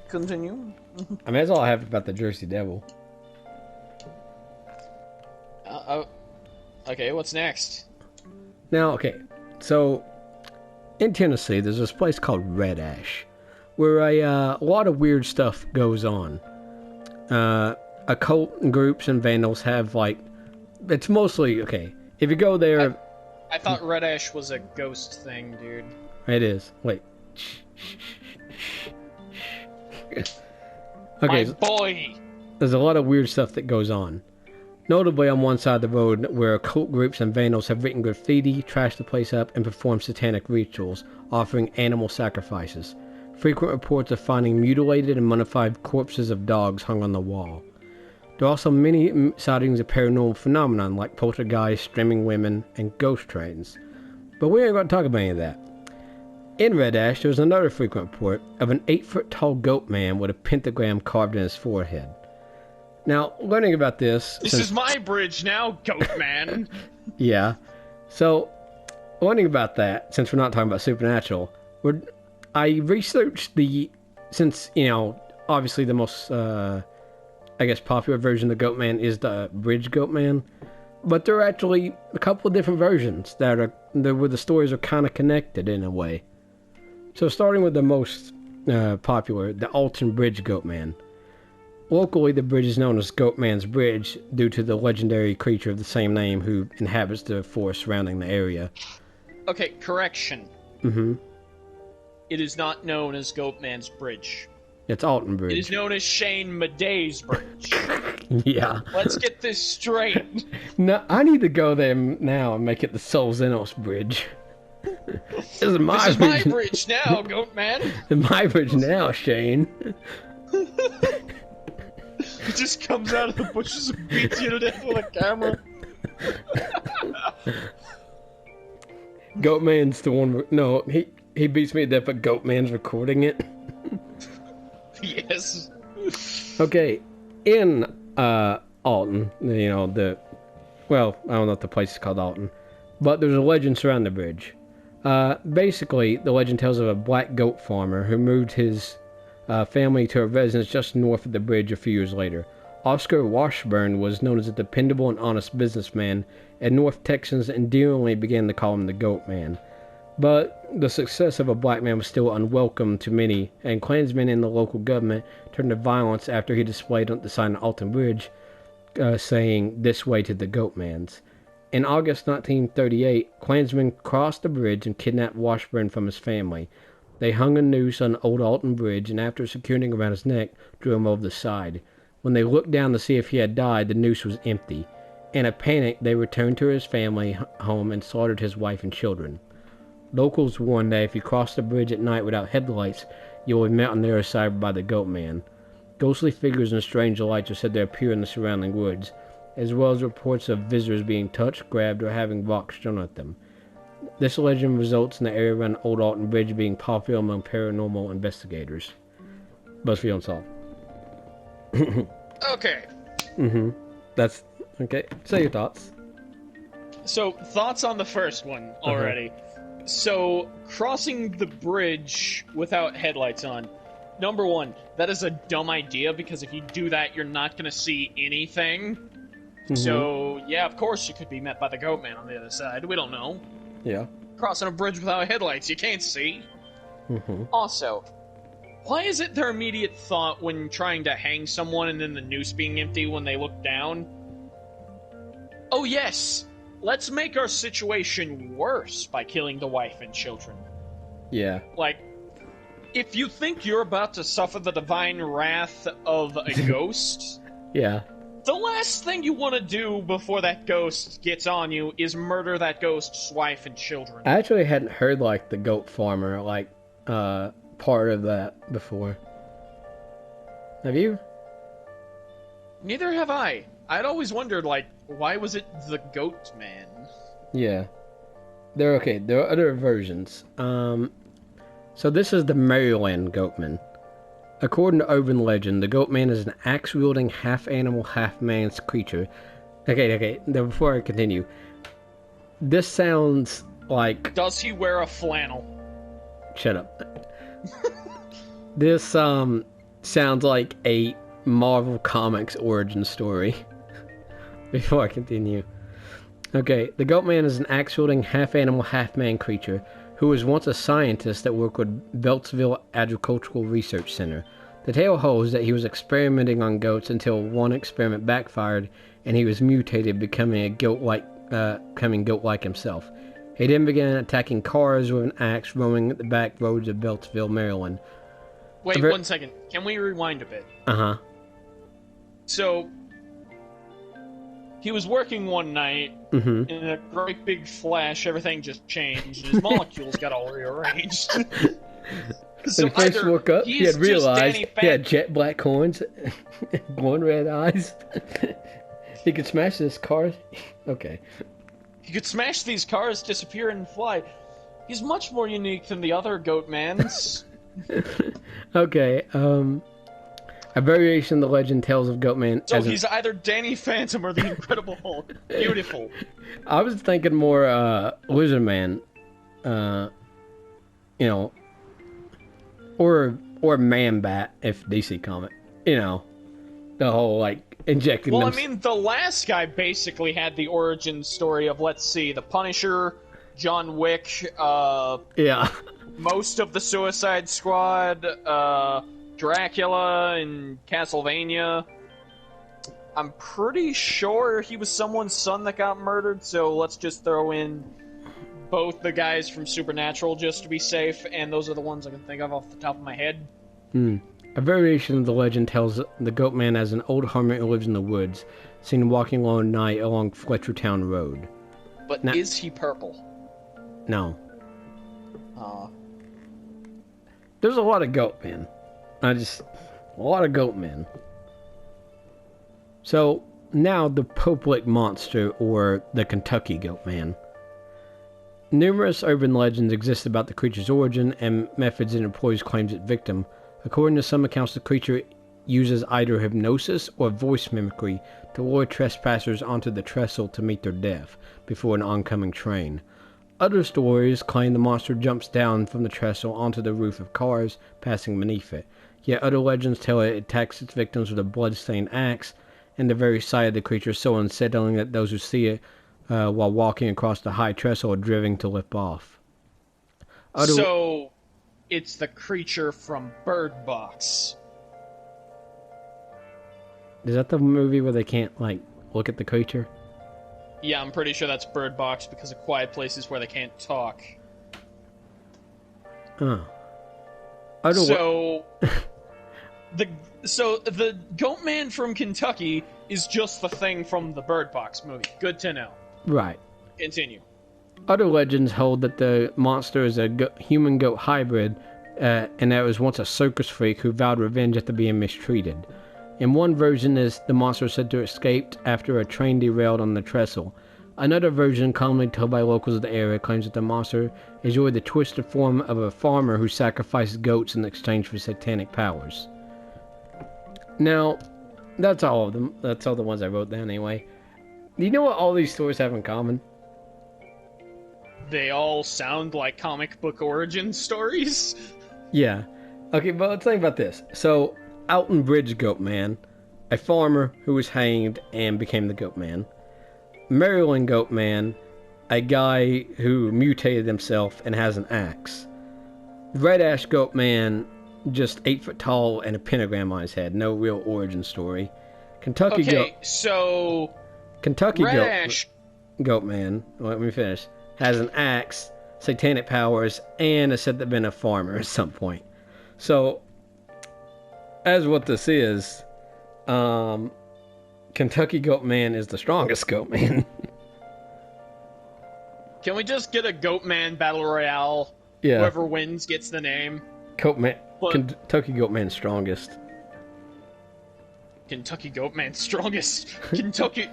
Continue. I mean, that's all I have about the Jersey Devil. Okay, what's next? Now, okay, so in Tennessee, there's this place called Red Ash, where a lot of weird stuff goes on. Occult groups and vandals have, like, it's mostly, okay, if you go there... I thought Red Ash was a ghost thing, dude. It is. Wait. Okay, My boy! There's a lot of weird stuff that goes on. Notably on one side of the road where occult groups and vandals have written graffiti, trashed the place up, and performed satanic rituals, offering animal sacrifices. Frequent reports of finding mutilated and mummified corpses of dogs hung on the wall. There are also many sightings of paranormal phenomenon like poltergeists, streaming women, and ghost trains. But we ain't going to talk about any of that. In Red Ash, there was another frequent report of an 8-foot-tall goat man with a pentagram carved in his forehead. Now, learning about this... This is my bridge now, goat man! Yeah. So, learning about that, since we're not talking about supernatural, I researched since, you know, obviously the most, popular version of the goat man is the bridge goat man, but there are actually a couple of different versions where the stories are kind of connected in a way. So starting with the most popular, the Alton Bridge Goat Man. Locally, the bridge is known as Goat Man's Bridge due to the legendary creature of the same name who inhabits the forest surrounding the area. Okay, correction. Mm-hmm. It is not known as Goat Man's Bridge. It's Alton Bridge. It is known as Shane Madey's Bridge. Yeah. Let's get this straight. No, I need to go there now and make it the Xenos Bridge. This is my bridge now, Goat Man. It's my bridge now, Shane. He just comes out of the bushes and beats you to death with a camera. Goat Man's the one... No, he beats me to death, but Goat Man's recording it. Yes. Okay, in Alton, you know, well, I don't know if the place is called Alton, but there's a legend surrounding the bridge. Basically, the legend tells of a black goat farmer who moved his family to a residence just north of the bridge a few years later. Oscar Washburn was known as a dependable and honest businessman, and North Texans endearingly began to call him the Goat Man. But the success of a black man was still unwelcome to many, and Klansmen in the local government turned to violence after he displayed the sign on Alton Bridge saying, "This way to the Goat Man's." In August 1938, Klansmen crossed the bridge and kidnapped Washburn from his family. They hung a noose on Old Alton Bridge, and after securing around his neck, drew him over the side. When they looked down to see if he had died, the noose was empty. In a panic, they returned to his family home and slaughtered his wife and children. Locals warned that if you cross the bridge at night without headlights, you will be met on the other side by the Goat Man. Ghostly figures and strange lights are said to appear in the surrounding woods, as well as reports of visitors being touched, grabbed, or having rocks thrown at them. This legend results in the area around Old Alton Bridge being popular among paranormal investigators. BuzzFeed Unsolved. Okay. That's okay. Say your thoughts. So, thoughts on the first one already. So, crossing the bridge without headlights on. Number one, that is a dumb idea, because if you do that, you're not going to see anything. So, yeah, of course you could be met by the Goat Man on the other side. We don't know. Yeah. Crossing a bridge without headlights, you can't see. Also, why is it their immediate thought when trying to hang someone and then the noose being empty when they look down? Oh yes, let's make our situation worse by killing the wife and children. Yeah. Like, if you think you're about to suffer the divine wrath of a ghost, Yeah. the last thing you want to do before that ghost gets on you is murder that ghost's wife and children. I actually hadn't heard like the goat farmer part of that before. Have you? Neither have I. I'd always wondered, like, why was it the Goat Man? Yeah. There are other versions. So this is the Maryland Goatman. According to urban legend, the Goatman is an axe-wielding, half-animal, half-man creature. Okay, before I continue. This sounds like... Does he wear a flannel? Shut up. This, sounds like a Marvel Comics origin story. Before I continue. Okay, the Goatman is an axe-wielding, half-animal, half-man creature who was once a scientist that worked with Beltsville Agricultural Research Center. The tale holds that he was experimenting on goats until one experiment backfired and he was mutated, becoming goat-like himself. He then began attacking cars with an axe, roaming the back roads of Beltsville, Maryland. Wait, 1 second. Can we rewind a bit? So, he was working one night, in a great big flash, everything just changed. His molecules got all rearranged. So when he first woke up, he had realized he had jet black horns, glowing red eyes. He could smash this car. Okay. He could smash these cars, disappear, and fly. He's much more unique than the other Goatmans. Okay, a variation of the legend tells of Goatman. So he's either Danny Phantom or the Incredible Hulk. Beautiful. I was thinking more Lizard Man, or Man Bat if DC comic. The whole like injecting. Well, I mean, the last guy basically had the origin story of, let's see, the Punisher, John Wick, most of the Suicide Squad, Dracula, and Castlevania. I'm pretty sure he was someone's son that got murdered, so let's just throw in both the guys from Supernatural just to be safe, and those are the ones I can think of off the top of my head. A variation of the legend tells the Goatman as an old hermit who lives in the woods, seen walking alone at night along Fletchertown Road. But now, is he purple? No. There's a lot of Goatmen. A lot of Goatmen. So, now the Pope-like monster, or the Kentucky Goatman. Numerous urban legends exist about the creature's origin and methods it employs claims its victim. According to some accounts, the creature uses either hypnosis or voice mimicry to lure trespassers onto the trestle to meet their death before an oncoming train. Other stories claim the monster jumps down from the trestle onto the roof of cars passing beneath it. Yet other legends tell it attacks its victims with a blood-stained axe, and the very sight of the creature is so unsettling that those who see it while walking across the high trestle are driven to leap off. So, it's the creature from Bird Box. Is that the movie where they can't, like, look at the creature? Yeah, I'm pretty sure that's Bird Box because of quiet places where they can't talk. Oh. So, the Goat Man from Kentucky is just the thing from the Bird Box movie. Good to know. Right. Continue. Other legends hold that the monster is a human-goat hybrid, and that it was once a circus freak who vowed revenge after being mistreated. In one version, is the monster is said to have escaped after a train derailed on the trestle. Another version, commonly told by locals of the area, claims that the monster is really the twisted form of a farmer who sacrificed goats in exchange for satanic powers. Now, that's all of them. That's all the ones I wrote down anyway. Do you know what all these stories have in common? They all sound like comic book origin stories. Yeah. Okay, but let's think about this. So, Alton Bridge Goat Man, a farmer who was hanged and became the Goat Man. Maryland Goat Man, a guy who mutated himself and has an axe. Red Ash Goat Man, just 8 foot tall and a pentagram on his head. No real origin story. Kentucky Goat Man, let me finish, has an axe, satanic powers, and is said to have been a farmer at some point. So, as what this is, Kentucky Goat Man is the strongest Goat Man. Can we just get a Goat Man battle royale? Yeah. Whoever wins gets the name. Kentucky Goat Man strongest. Kentucky Goat Man strongest. Kentucky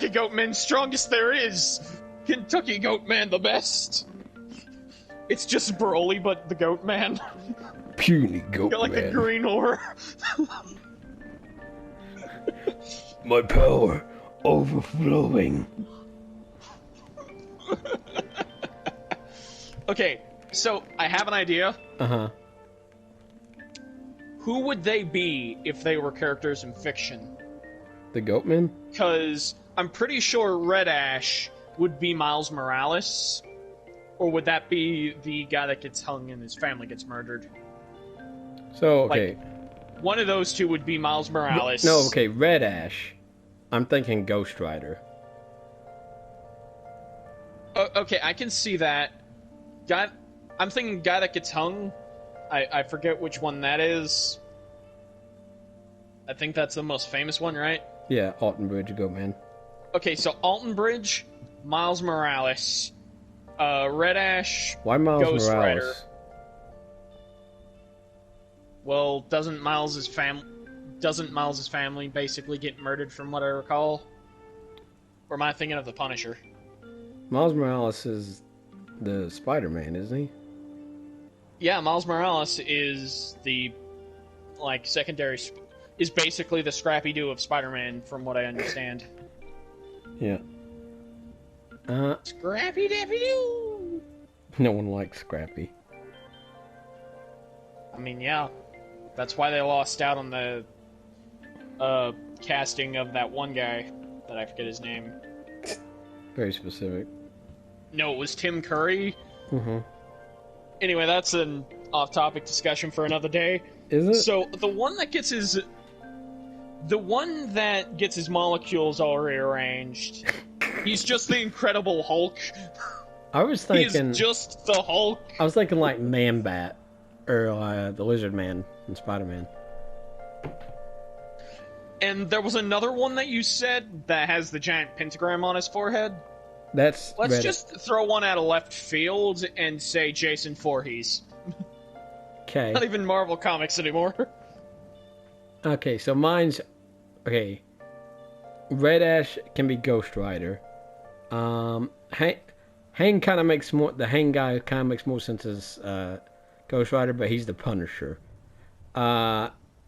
Goat Man strongest there is. Kentucky Goat Man the best. It's just Broly, but the Goat Man. Puny Goat Got like Man. a green ore. My power overflowing. Okay, so I have an idea. Uh-huh. Who would they be if they were characters in fiction? The Goatman? Because I'm pretty sure Red Ash would be Miles Morales. Or would that be the guy that gets hung and his family gets murdered? So, okay. Like, one of those two would be Miles Morales. No, okay, Red Ash. I'm thinking Ghost Rider. Okay, I can see that. I'm thinking guy that gets hung. I forget which one that is. I think that's the most famous one, right? Yeah, Alton Bridge Goatman. Okay, so Alton Bridge, Miles Morales, Red Ash, Why Miles Ghost Morales? Rider. Well, doesn't Miles's family basically get murdered from what I recall? Or am I thinking of the Punisher? Miles Morales is the Spider-Man, isn't he? Yeah, Miles Morales is the, like, secondary... is basically the Scrappy-Doo of Spider-Man, from what I understand. Yeah. Scrappy-Dappy-Doo! No one likes Scrappy. I mean, yeah. That's why they lost out on the casting of that one guy that I forget his name. Very specific. No, it was Tim Curry. Mm-hmm. Anyway, that's an off-topic discussion for another day. Is it? So, the one that gets his molecules all rearranged, he's just the Incredible Hulk. I was thinking... He's just the Hulk. I was thinking like Man-Bat. Or the Lizard Man in Spider-Man. And there was another one that you said that has the giant pentagram on his forehead. Let's just throw one out of left field and say Jason Voorhees. Okay. Not even Marvel Comics anymore. Okay, so mine's... Okay. Red Ash can be Ghost Rider. Hang kind of makes more... The Hang guy kind of makes more sense as Ghost Rider, but he's the Punisher.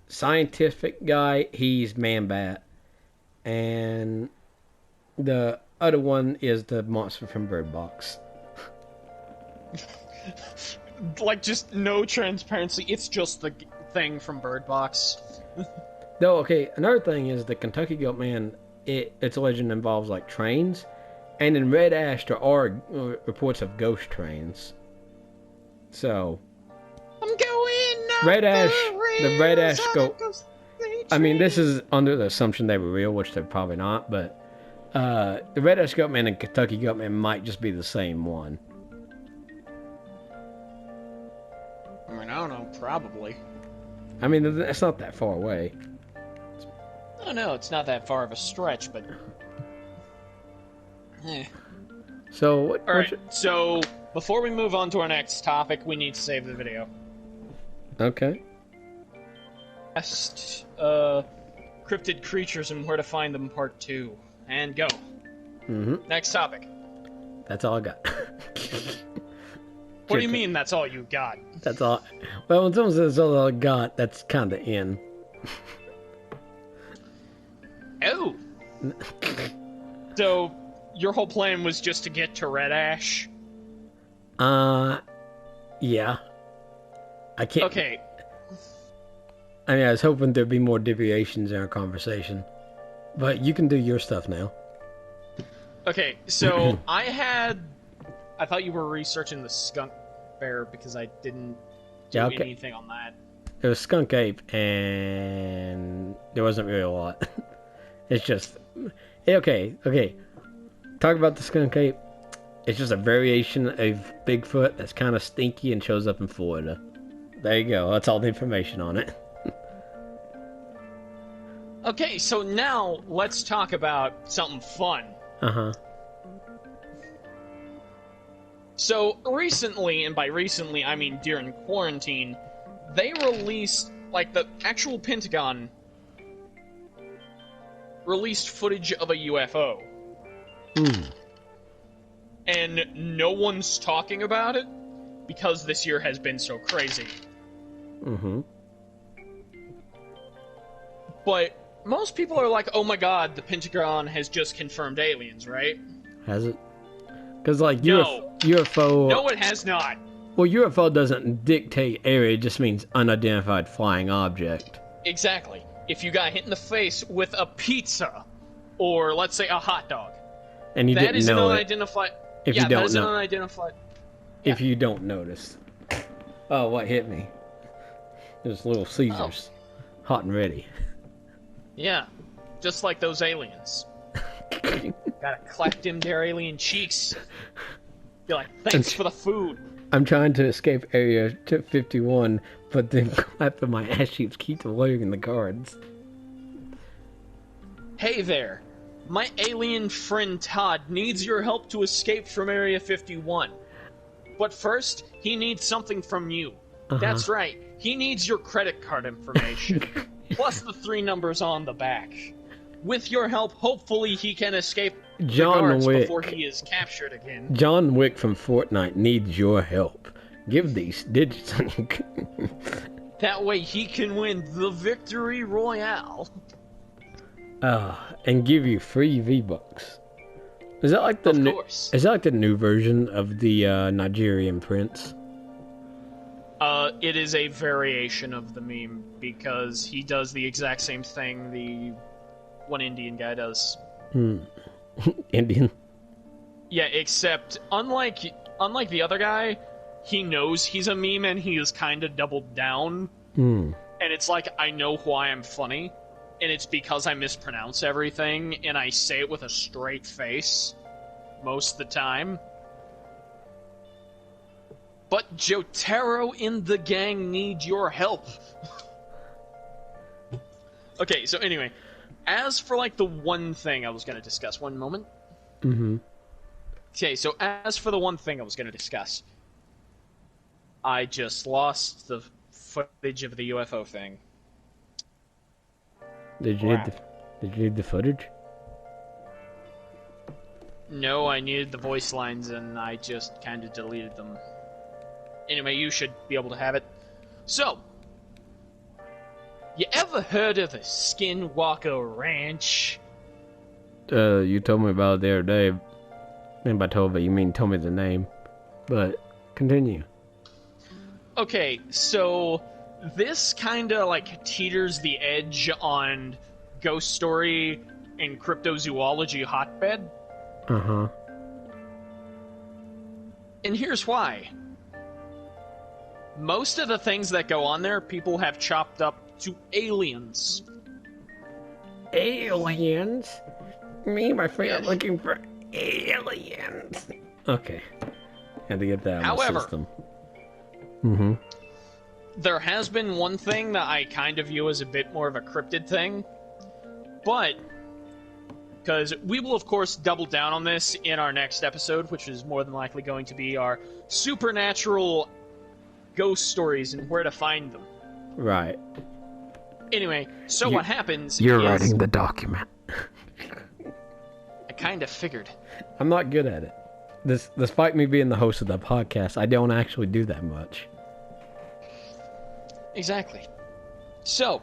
Scientific guy, he's Man-Bat. And the other one is the monster from Bird Box. Like, just no transparency. It's just the thing from Bird Box. Though, okay, another thing is the Kentucky Goatman, its legend involves, like, trains. And in Red Ash, there are reports of ghost trains. So... I'm going up Red Ash, the Red Ash go. I mean, this is under the assumption they were real, which they're probably not, but... the Red Ash Goatman and Kentucky Goatman might just be the same one. I mean, I don't know, probably. I mean, it's not that far away. Oh no, it's not that far of a stretch, but... So, Alright, so before we move on to our next topic, we need to save the video. Okay. Last, cryptid creatures and where to find them, part 2. And go. Mm-hmm. Next topic. That's all I got. What do you mean that's all you got? That's all. Well, when someone says that's all I got, that's kind of in. Oh! So, your whole plan was just to get to Red Ash? Yeah. I can't... Okay. I mean, I was hoping there'd be more deviations in our conversation. But you can do your stuff now. Okay, so I thought you were researching the skunk bear because I didn't do anything on that. There was skunk ape, and there wasn't really a lot. It's just... Okay. Talk about the skunk ape. It's just a variation of Bigfoot that's kind of stinky and shows up in Florida. There you go. That's all the information on it. Okay, so now let's talk about something fun. Uh-huh. So recently, and by recently I mean during quarantine, they released, like, the actual Pentagon released footage of a UFO. And no one's talking about it because this year has been so crazy. Mm-hmm. But most people are like, oh my god, the Pentagon has just confirmed aliens, right? Has it? Because, like, No. UFO... No, it has not. Well, UFO doesn't dictate area, it just means unidentified flying object. Exactly. If you got hit in the face with a pizza, or let's say a hot dog, And you that didn't is an know it. unidentified... If yeah, you don't that is know. an unidentified... If you don't notice. Oh, what hit me? There's Little Caesars. Hot and ready. Yeah, just like those aliens. Gotta clap them their alien cheeks. Be like, thanks for the food. I'm trying to escape Area 51, but then clapping my ass cheeks keeps alerting the guards. Hey there. My alien friend Todd needs your help to escape from Area 51. But first, he needs something from you. That's right. He needs your credit card information. Plus the 3 numbers on the back. With your help, hopefully he can escape the guards before he is captured again. John Wick from Fortnite needs your help. Give these digits. That way he can win the Victory Royale. And give you free V-Bucks. Is that like the Of new? course. Is that like the new version of the Nigerian prince? It is a variation of the meme because he does the exact same thing the one Indian guy does. Indian. Yeah, except unlike the other guy, he knows he's a meme and he is kind of doubled down. And it's like, I know why I'm funny, and it's because I mispronounce everything and I say it with a straight face most of the time. But Jotaro and the gang need your help. Okay, so anyway, as for like the one thing I was going to discuss, one moment. Okay, so as for the one thing I was going to discuss, I just lost the footage of the UFO thing. Did you need the footage? No, I needed the voice lines and I just kind of deleted them. Anyway, you should be able to have it. So, you ever heard of the Skinwalker Ranch? You told me about it the other day. And by told me, you mean told me the name. But, continue. Okay, so this kind of like teeters the edge on ghost story and cryptozoology hotbed. Uh-huh. And here's why. Most of the things that go on there, people have chopped up to aliens. Aliens? Me and my friend are looking for aliens. Okay. Had to get that out of the system. Mm-hmm. There has been one thing that I kind of view as a bit more of a cryptid thing, but because we will, of course, double down on this in our next episode, which is more than likely going to be our supernatural ghost stories and where to find them. Right. Anyway, so what happens You're is... writing the document. I kind of figured. I'm not good at it. Despite me being the host of the podcast, I don't actually do that much. Exactly. So,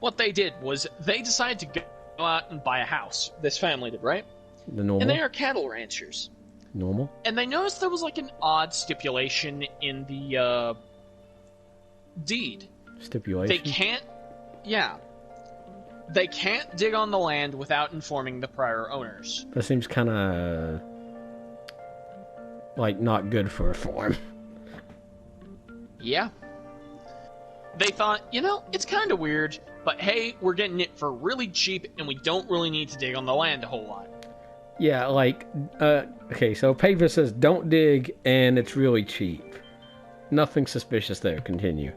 what they did was they decided to go out and buy a house. This family did, right? The normal? And they are cattle ranchers. Normal? And they noticed there was like an odd stipulation in the deed. Stipulation? They can't... Yeah. They can't dig on the land without informing the prior owners. That seems kind of... like, not good for a farm. Yeah. They thought, it's kind of weird, but hey, we're getting it for really cheap, and we don't really need to dig on the land a whole lot. Yeah, like, okay, so paper says don't dig, and it's really cheap. Nothing suspicious there. Continue.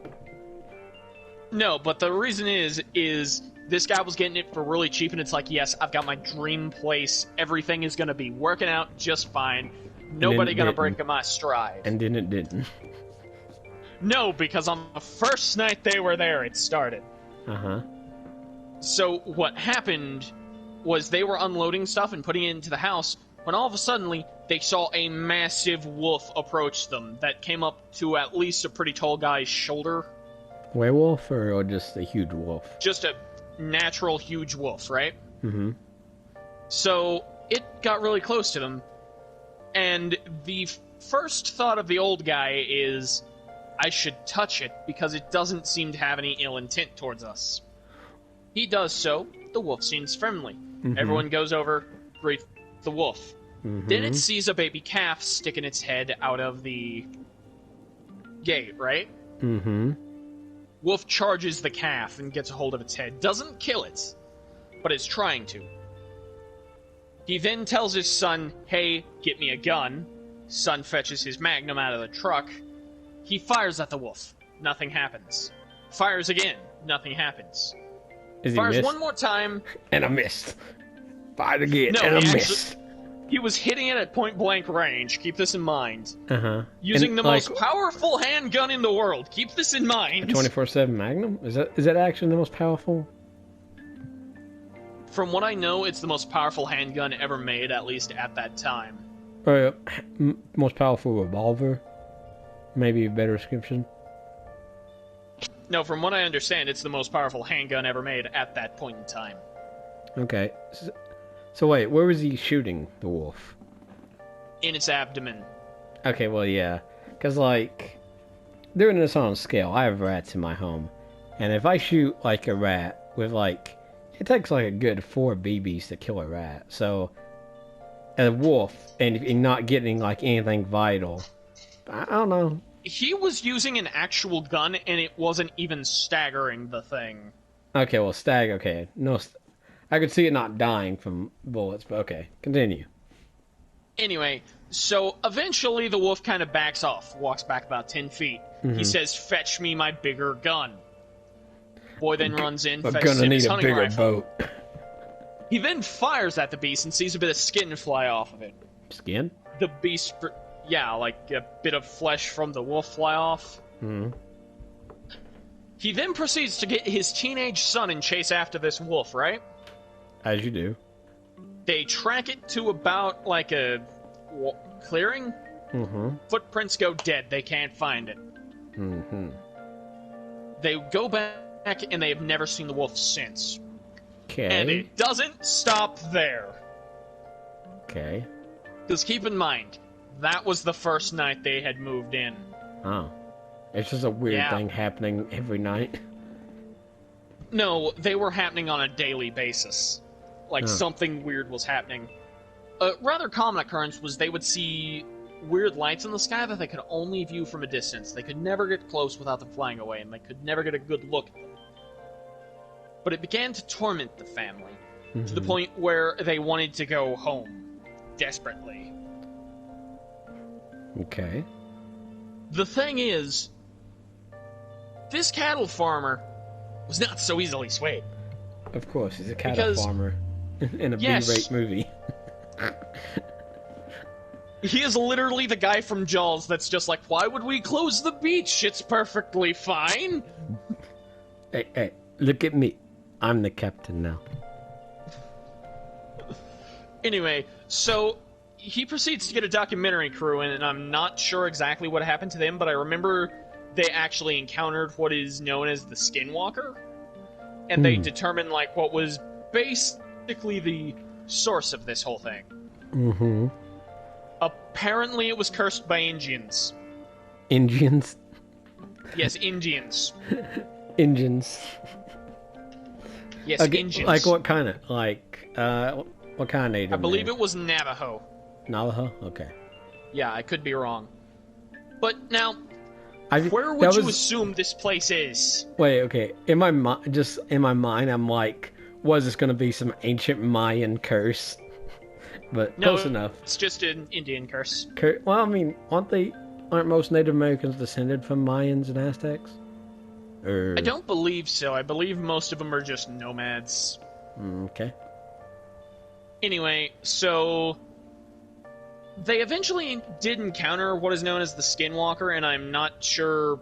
No, but the reason is this guy was getting it for really cheap, and it's like, yes, I've got my dream place. Everything is going to be working out just fine. Nobody going to break my stride. And then it didn't. No, because on the first night they were there, it started. Uh-huh. So what happened was they were unloading stuff and putting it into the house, when all of a sudden they saw a massive wolf approach them that came up to at least a pretty tall guy's shoulder. Werewolf or just a huge wolf? Just a natural huge wolf, right? Mm-hmm. So it got really close to them, and the first thought of the old guy is, I should touch it because it doesn't seem to have any ill intent towards us. He does so. The wolf seems friendly. Mm-hmm. Everyone goes over, greets the wolf. Mm-hmm. Then it sees a baby calf sticking its head out of the gate, right? Mm-hmm. Wolf charges the calf and gets a hold of its head. Doesn't kill it, but it's trying to. He then tells his son, hey, get me a gun. Son fetches his magnum out of the truck. He fires at the wolf. Nothing happens. Fires again. Nothing happens. Fires one more time. And I missed. Fired again. And I missed. He was hitting it at point blank range. Keep this in mind. Uh-huh. Using the most powerful handgun in the world. Keep this in mind. 24/7 Magnum? Is that actually the most powerful? From what I know, it's the most powerful handgun ever made, at least at that time. Most powerful revolver? Maybe a better description? No, from what I understand, it's the most powerful handgun ever made at that point in time. Okay. So wait, where was he shooting the wolf? In its abdomen. Okay, well, yeah. Because, like, doing this on a scale, I have rats in my home. And if I shoot, like, a rat with, like, it takes, like, a good 4 BBs to kill a rat. So, a wolf, and not getting, like, anything vital, I don't know. He was using an actual gun, and it wasn't even staggering the thing. Okay, well, okay. No, I could see it not dying from bullets, but okay. Continue. Anyway, so eventually the wolf kind of backs off, walks back about 10 feet. Mm-hmm. He says, fetch me my bigger gun. Boy then runs in, fetches him his hunting rifle. Boat. He then fires at the beast and sees a bit of skin fly off of it. Skin? The beast... Yeah, like a bit of flesh from the wolf fly off. Mm-hmm. He then proceeds to get his teenage son and chase after this wolf, right? As you do. They track it to about, like, a clearing. Mm-hmm. Footprints go dead. They can't find it. Mm-hmm. They go back, and they have never seen the wolf since. Okay. And it doesn't stop there. Okay. Because keep in mind, that was the first night they had moved in. Oh. It's just a weird Yeah. thing happening every night. No, they were happening on a daily basis. Like, Oh. something weird was happening. A rather common occurrence was they would see weird lights in the sky that they could only view from a distance. They could never get close without them flying away, and they could never get a good look at them. But it began to torment the family, to the point where they wanted to go home, desperately. Okay. The thing is, this cattle farmer was not so easily swayed. Of course, he's a cattle Because- farmer in a Yes. B-rate movie. He is literally the guy from Jaws that's just like, why would we close the beach? It's perfectly fine. Hey, look at me. I'm the captain now. Anyway, so he proceeds to get a documentary crew in, and I'm not sure exactly what happened to them, but I remember they actually encountered what is known as the Skinwalker, and they determined, like, what was basically the source of this whole thing. Mm-hmm. Apparently it was cursed by Indians. Indians? Yes, Indians. Indians. Yes, Okay, Indians. like what kind of? Like, what kind of native? I believe it was Navajo. Navajo? Okay. Yeah, I could be wrong. But now, I, where that would you was- assume this place is? Wait, okay. In my mind, I'm like, was this gonna be some ancient Mayan curse? But No, close enough. it's just an Indian curse. Well, I mean, aren't most Native Americans descended from Mayans and Aztecs? I don't believe so. I believe most of them are just nomads. Okay. Anyway, so they eventually did encounter what is known as the Skinwalker, and I'm not sure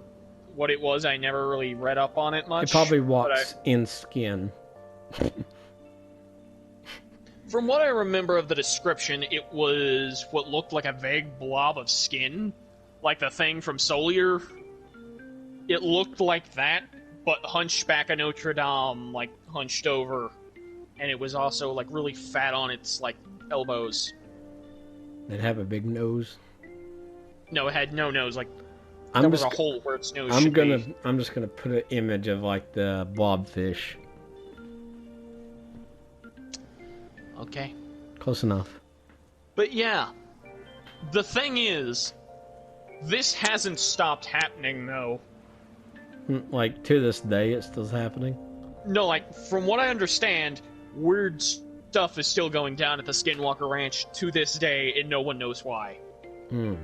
what it was. I never really read up on it much. It probably but walks in skin. From what I remember of the description, it was what looked like a vague blob of skin, like the thing from Solier. It looked like that, but hunchback of Notre Dame, like hunched over, and it was also like really fat on its like elbows. It have a big nose. No, it had no nose. Like I'm there was just, a hole where its nose I'm should gonna, be. I'm just gonna put an image of like the blobfish. Okay. Close enough. But yeah, the thing is, this hasn't stopped happening though. Like to this day, it's still happening. No, like, from what I understand, weird stuff is still going down at the Skinwalker Ranch to this day, and no one knows why. Hmm.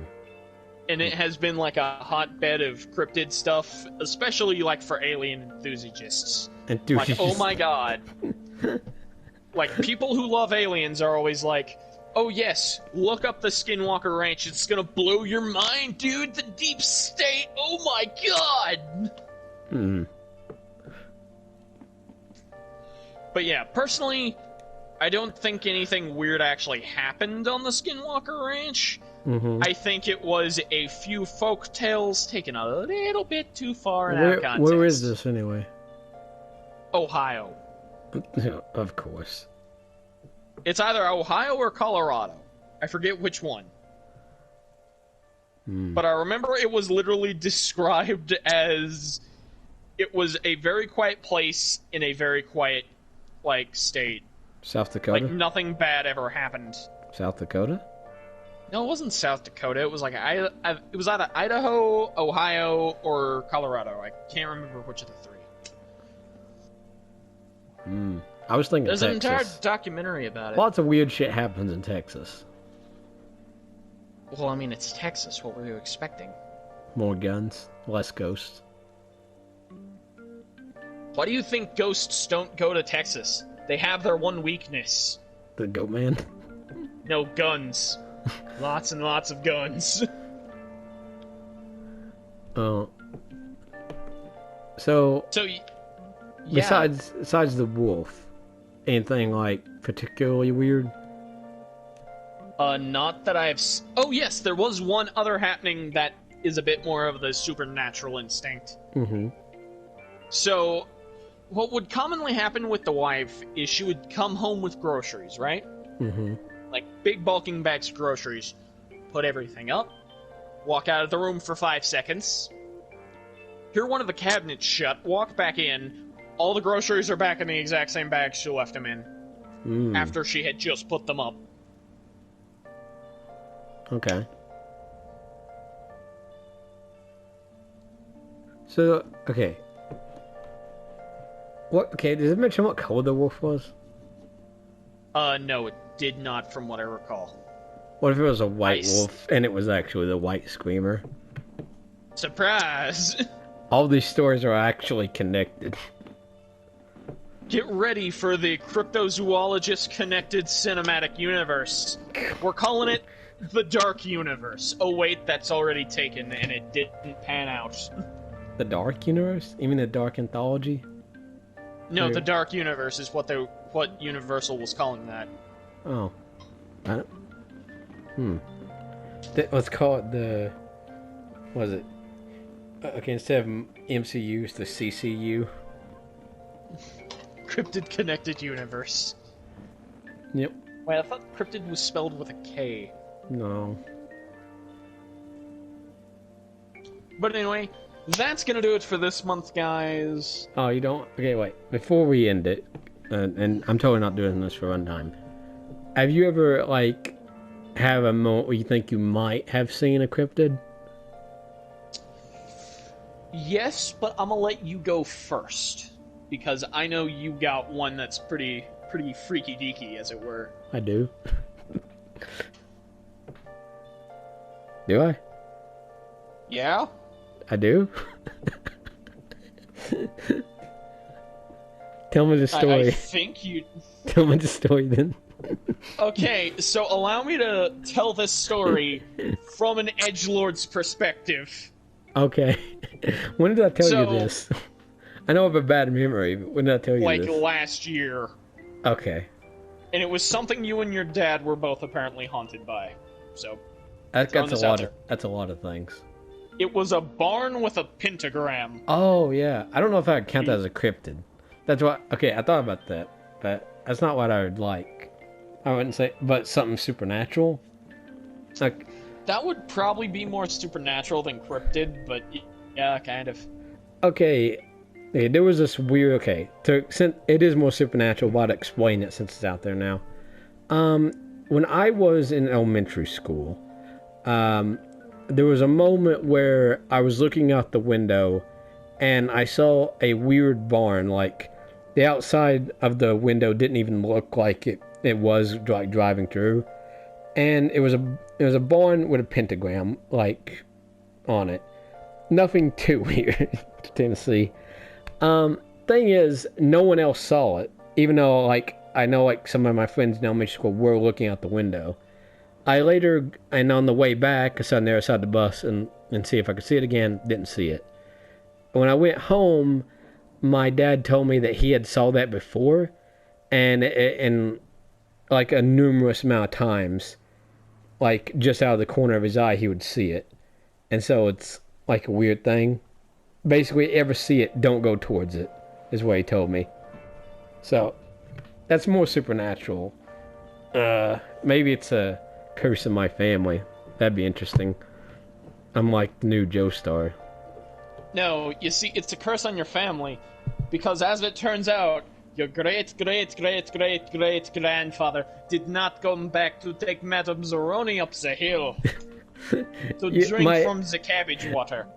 And it has been, like, a hotbed of cryptid stuff, especially, like, for alien enthusiasts. Like, oh my god. Like, people who love aliens are always like, oh yes, look up the Skinwalker Ranch, it's gonna blow your mind, dude, the deep state, oh my god! Hmm. But yeah, personally, I don't think anything weird actually happened on the Skinwalker Ranch. Mm-hmm. I think it was a few folk tales taken a little bit too far out of context. Where is this anyway? Ohio. Of course. It's either Ohio or Colorado. I forget which one. But I remember it was literally described as it was a very quiet place in a very quiet, like, state. South Dakota? Like, nothing bad ever happened. South Dakota? No, it wasn't South Dakota. It was like it was either Idaho, Ohio, or Colorado. I can't remember which of the three. I was thinking There's an entire Texas. documentary about it. Lots of weird shit happens in Texas. Well, I mean, it's Texas. What were you expecting? More guns, less ghosts. Why do you think ghosts don't go to Texas? They have their one weakness. The goat man. No, guns. Lots and lots of guns. So So, yeah. besides the wolf, anything like particularly weird? Not that I've... Oh, yes, there was one other happening that is a bit more of the supernatural instinct. Mm-hmm. So, what would commonly happen with the wife is she would come home with groceries, right? Mm-hmm. Like, big bulking bags of groceries. Put everything up. Walk out of the room for 5 seconds. hear one of the cabinets shut, walk back in, all the groceries are back in the exact same bag she left them in, after she had just put them up. Okay. So, okay. What? Okay, does it mention what color the wolf was? No, it did not, from what I recall. What if it was a white wolf and it was actually the white screamer? Surprise! All these stories are actually connected. Get ready for the cryptozoologist connected cinematic universe. We're calling it the Dark Universe. Oh wait, that's already taken and it didn't pan out. The Dark Universe? You mean the Dark Anthology? No, the Dark Universe is what Universal was calling that. Oh. I don't... Let's call it the... What is it? Okay, instead of MCU, it's the CCU. Cryptid Connected Universe. Yep. Wait, I thought cryptid was spelled with a K. No. But anyway, that's gonna do it for this month, guys. Oh, you don't? Okay, wait. Before we end it, and I'm totally not doing this for runtime. Have you ever, like, have a moment where you think you might have seen a cryptid? Yes, but I'm gonna let you go first. Because I know you got one that's pretty freaky deaky, as it were. I do. Do I? Yeah? I do? Tell me the story. I think you... Tell me the story then. Okay, so allow me to tell this story from an edgelord's perspective. Okay. When did I tell you this? I know I have a bad memory, but when did I tell you this? Like last year. Okay. And it was something you and your dad were both apparently haunted by. So that's a lot of things. It was a barn with a pentagram. Oh yeah. I don't know if I would count that as a cryptid. That's what. Okay, I thought about that, but that's not what I would like. I wouldn't say, but something supernatural. Like that would probably be more supernatural than cryptid, but yeah, kind of. Okay. Okay, there was this weird. Okay, since it is more supernatural, but I'd explain it since it's out there now. When I was in elementary school, there was a moment where I was looking out the window, and I saw a weird barn. Like the outside of the window didn't even look like it was like driving through, and it was a barn with a pentagram like on it. Nothing too weird, Tennessee. Thing is, no one else saw it, even though, like, I know, like, some of my friends in elementary school were looking out the window. And on the way back, I sat there outside the bus and see if I could see it again, didn't see it. When I went home, my dad told me that he had saw that before, and like, a numerous amount of times, like, just out of the corner of his eye, he would see it. And so it's, like, a weird thing. Basically, ever see it, don't go towards it, is what he told me. So, that's more supernatural. Maybe it's a curse of my family. That'd be interesting. I'm like the new Joe Star. No, you see, it's a curse on your family. Because as it turns out, your great-great-great-great-great-grandfather did not come back to take Madame Zoroni up the hill. To drink from the cabbage water.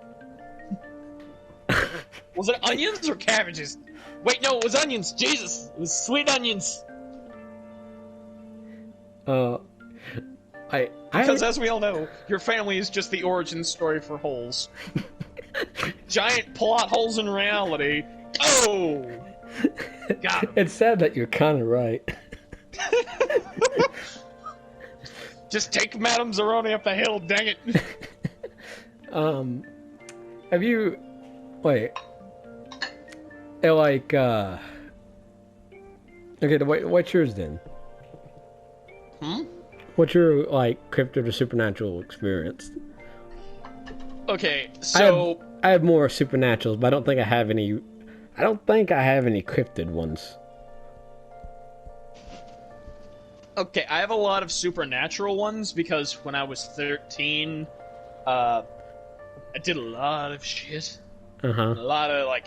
Was it onions or cabbages? Wait, no, it was onions. Jesus, it was sweet onions. Because as we all know, your family is just the origin story for holes. Giant plot holes in reality. Oh, got 'em. It's sad that you're kind of right. Just take Madame Zoroni up the hill, dang it. Have you... Wait. Like, okay, what's yours then? What's your, like, cryptid or supernatural experience? Okay, so... I have more supernaturals, but I don't think I have any... I don't think I have any cryptid ones. Okay, I have a lot of supernatural ones, because when I was 13, I did a lot of shit. Uh-huh. A lot of, like,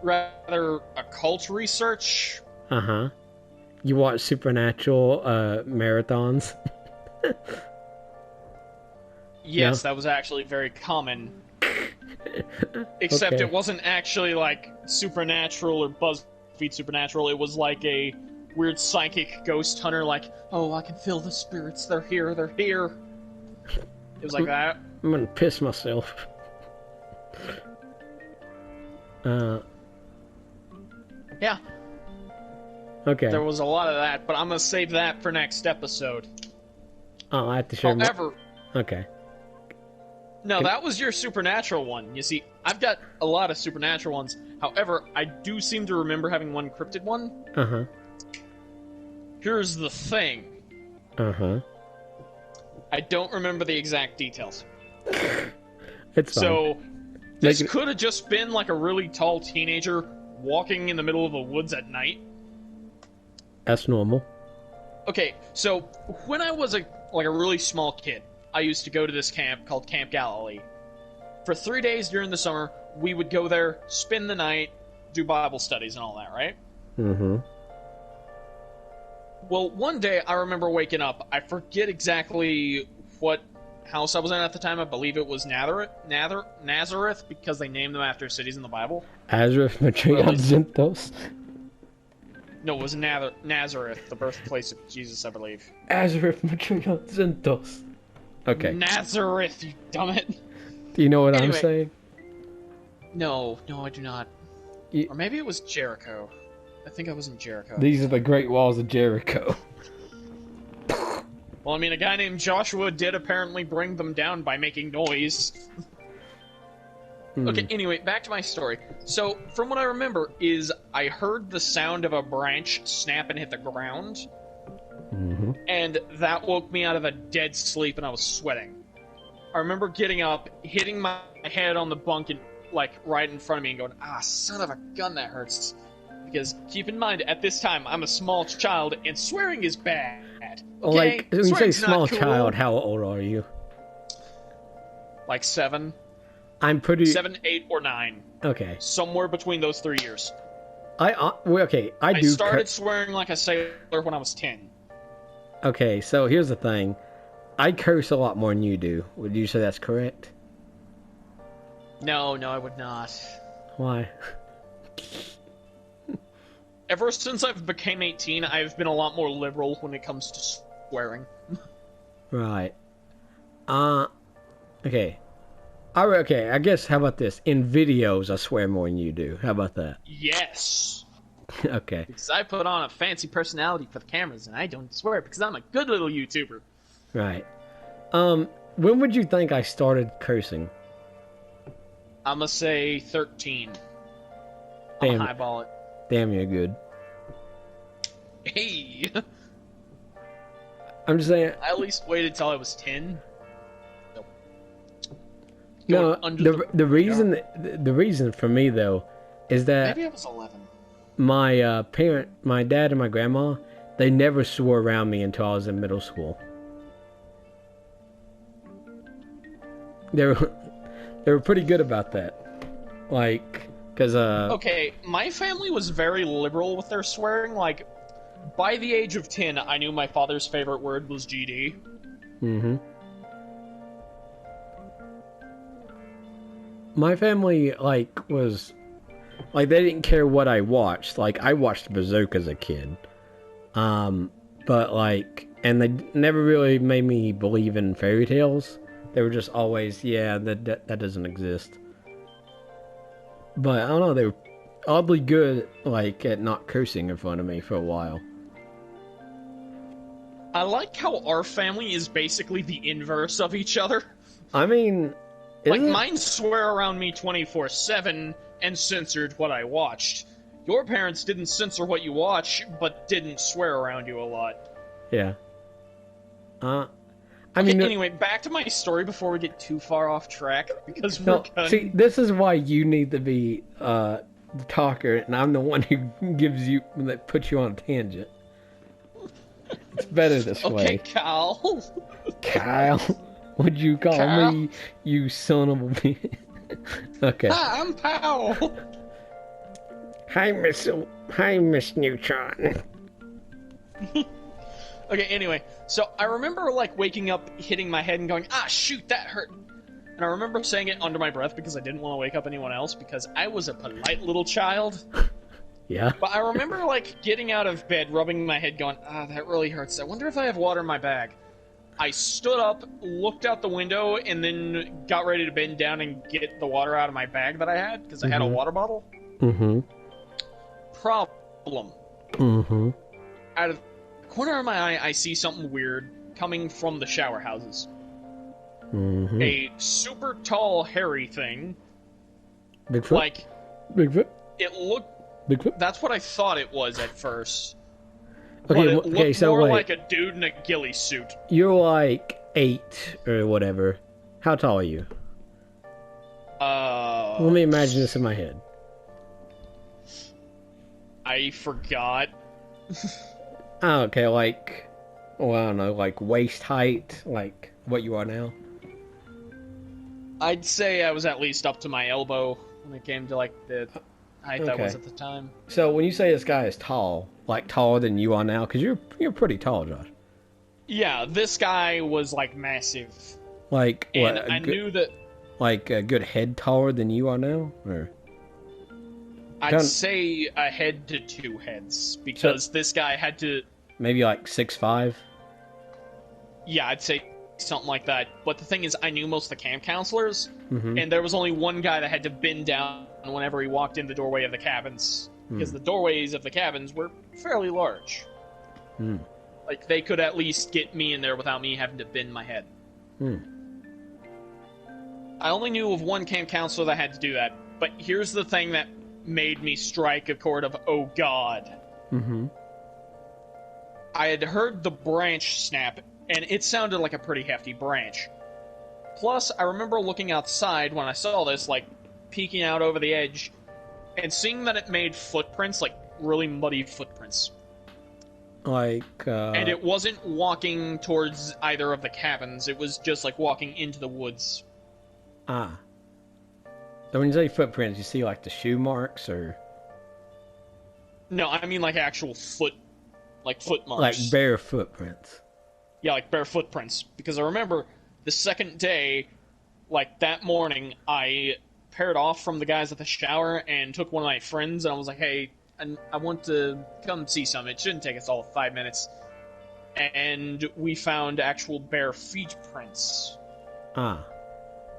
rather occult research. Uh-huh. You watch Supernatural marathons? Yes, No? that was actually very common. Except Okay. it wasn't actually, like, Supernatural or BuzzFeed Supernatural. It was like a weird psychic ghost hunter, like, oh, I can feel the spirits. They're here, they're here. It was like that. I'm gonna piss myself. Yeah, Okay. there was a lot of that, but I'm gonna save that for next episode. Oh, I have to share However, Okay. no, that was your Supernatural one. You see, I've got a lot of Supernatural ones. However, I do seem to remember having one cryptid one. Uh-huh. Here's the thing. Uh-huh. I don't remember the exact details. It's fine. So, this Like- could have just been like a really tall teenager walking in the middle of the woods at night. That's normal. Okay, so when I was a really small kid, I used to go to this camp called Camp Galilee. For 3 days during the summer, we would go there, spend the night, do Bible studies and all that, right? Mm-hmm. Well, one day I remember waking up. I forget exactly what house I was in at the time. I believe it was Nazareth, because they named them after cities in the Bible. Azrith Matrion Zinthos. No, it was Nazareth, the birthplace of Jesus, I believe. Azrith Matrion Zinthos. Okay. Nazareth, you dumbit. Do you know what I'm Anyway. saying? No, I do not. You- Or maybe it was Jericho. I think I was in Jericho. These are the Great Walls of Jericho. Well, I mean, a guy named Joshua did apparently bring them down by making noise. Okay, anyway, back to my story. So, from what I remember, is I heard the sound of a branch snap and hit the ground, Mm-hmm. and that woke me out of a dead sleep, and I was sweating. I remember getting up, hitting my head on the bunk, and like right in front of me, and going, "Ah, son of a gun, that hurts." Because keep in mind, at this time, I'm a small child, and swearing is bad. Okay? Like, when you say Swearing's not small cool. child, how old are you? Like 7, I'm pretty... 7, 8, or 9. Okay. Somewhere between those 3 years. Okay, I I do... started swearing like a sailor when I was 10. Okay, so here's the thing. I curse a lot more than you do. Would you say that's correct? No, I would not. Why? Ever since I've became 18, I've been a lot more liberal when it comes to swearing. Right. Okay. Okay, I guess, how about this? In videos, I swear more than you do. How about that? Yes! Okay. Because I put on a fancy personality for the cameras, and I don't swear because I'm a good little YouTuber. Right. When would you think I started cursing? I'ma say 13. Damn. I'll highball it. Damn, you're good. Hey! I'm just saying... I at least waited till I was 10. Nope. No, Going under the reason for me, though, is that... Maybe I was 11. My my dad and my grandma, they never swore around me until I was in middle school. They were pretty good about that. Like, cause Okay, my family was very liberal with their swearing. Like, by the age of 10, I knew my father's favorite word was GD. Mm-hmm. My family, like, was... Like, they didn't care what I watched. Like, I watched Berserk as a kid. But, like... And they never really made me believe in fairy tales. They were just always, yeah, that doesn't exist. But, I don't know, they were oddly good, like, at not cursing in front of me for a while. I like how our family is basically the inverse of each other. I mean... Like, isn't it- mine swear around me 24/7 and censored what I watched. Your parents didn't censor what you watch, but didn't swear around you a lot. Yeah. I Okay, mean... anyway, back to my story before we get too far off track, because we're No, gonna... see, this is why you need to be the talker, and I'm the one who that puts you on a tangent. It's better this Okay, way. Kyle. Kyle, would you call Kyle? me, you son of a bitch? Okay. Ah, I'm Pow! Hi, Miss Neutron. Okay, anyway, so I remember, like, waking up, hitting my head, and going, ah, shoot, that hurt. And I remember saying it under my breath because I didn't want to wake up anyone else because I was a polite little child. Yeah. But I remember, like, getting out of bed, rubbing my head, going, ah, that really hurts. I wonder if I have water in my bag. I stood up, looked out the window, and then got ready to bend down and get the water out of my bag that I had, because I had a water bottle. Mm-hmm. Problem. Mm-hmm. Out of the corner of my eye, I see something weird coming from the shower houses. Mm-hmm. A super tall, hairy thing. Bigfoot? Like, Bigfoot? it looked... Bigfoot? That's what I thought it was at first. Okay, but it looked so more wait. like a dude in a ghillie suit. You're like 8 or whatever. How tall are you? Let me imagine this in my head. I forgot. Oh, okay, like, well, I don't know, like waist height, like what you are now. I'd say I was at least up to my elbow when it came to, like, the height I was Okay. at the time. So when you say this guy is tall, like taller than you are now, because you're pretty tall, Josh. Yeah, this guy was, like, massive. Like And what? I knew that Like a good head taller than you are now, or I'd Don't- say a head to 2 heads, because this guy had to... maybe like 6'5". Yeah, I'd say something like that. But the thing is, I knew most of the camp counselors, Mm-hmm. and there was only one guy that had to bend down whenever he walked in the doorway of the cabins, because the doorways of the cabins were fairly large. Hmm. Like, they could at least get me in there without me having to bend my head. Hmm. I only knew of one camp counselor that had to do that, but here's the thing that made me strike a chord of, oh god. Mm-hmm. I had heard the branch snap, and it sounded like a pretty hefty branch. Plus, I remember looking outside when I saw this, like, peeking out over the edge, and seeing that it made footprints, like, really muddy footprints. Like And it wasn't walking towards either of the cabins, it was just, like, walking into the woods. So when you say footprints, you see like the shoe marks or No, I mean, like, actual foot marks. like bare footprints. Yeah, like bare footprints. Because I remember the second day, like that morning, I paired off from the guys at the shower and took one of my friends, and I was like, hey, I want to come see some. It shouldn't take us all 5 minutes. And we found actual bare feet prints.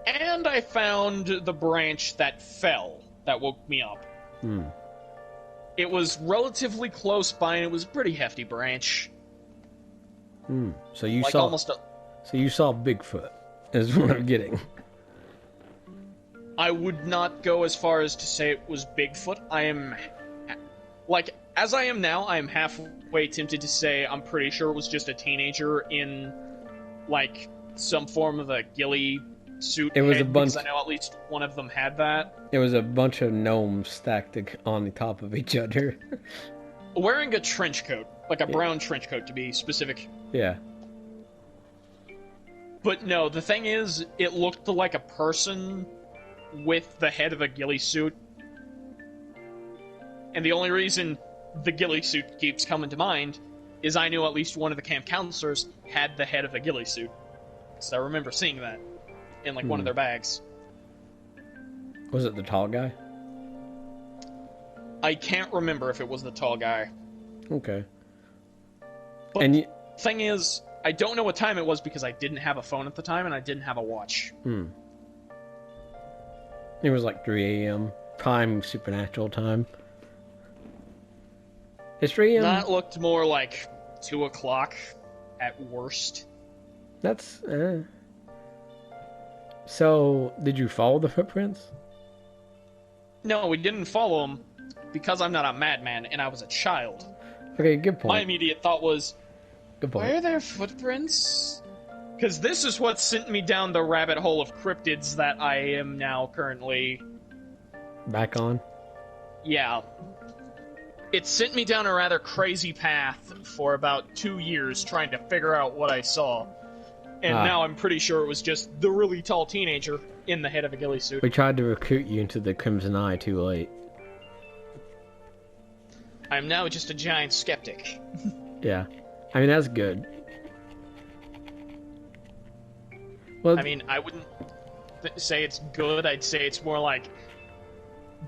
And I found the branch that fell, that woke me up. Hmm. It was relatively close by, and it was a pretty hefty branch. Hmm. So you Like saw almost a... So you saw Bigfoot, is what I'm getting. I would not go as far as to say it was Bigfoot. I am... Like, as I am now, I am halfway tempted to say I'm pretty sure it was just a teenager in, like, some form of a ghillie suit. It was head, a bunch- because I know at least one of them had that. It was a bunch of gnomes stacked on the top of each other. Wearing a trench coat. Like a brown trench coat, to be specific. Yeah. But no, the thing is, it looked like a person with the head of a ghillie suit. And the only reason the ghillie suit keeps coming to mind is I knew at least one of the camp counselors had the head of a ghillie suit. So I remember seeing that in, like, one of their bags. Was it the tall guy? I can't remember if it was the tall guy. Okay. But And the thing is, I don't know what time it was because I didn't have a phone at the time and I didn't have a watch. It was like 3 a.m. Prime supernatural time. It's 3 a.m. That looked more like 2 o'clock at worst. That's So, did you follow the footprints? No, we didn't follow him because I'm not a madman and I was a child. Okay, good point. My immediate thought was, Good why point. are there footprints? Because this is what sent me down the rabbit hole of cryptids that I am now currently... Back on. Yeah. It sent me down a rather crazy path for about 2 years trying to figure out what I saw. And now I'm pretty sure it was just the really tall teenager in the head of a ghillie suit. We tried to recruit you into the Crimson Eye too late. I'm now just a giant skeptic. Yeah. I mean, that's good. Well, I mean, I wouldn't say it's good. I'd say it's more like,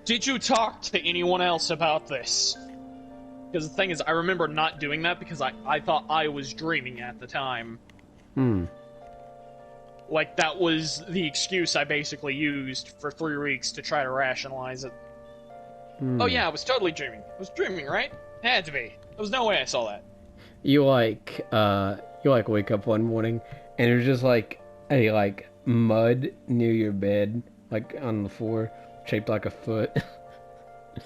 did you talk to anyone else about this? Because the thing is, I remember not doing that because I thought I was dreaming at the time. Like, that was the excuse I basically used for 3 weeks to try to rationalize it. Oh yeah, I was totally dreaming. I was dreaming, right? It had to be. There was no way I saw that. You wake up one morning and there's just like a mud near your bed, like on the floor, shaped like a foot.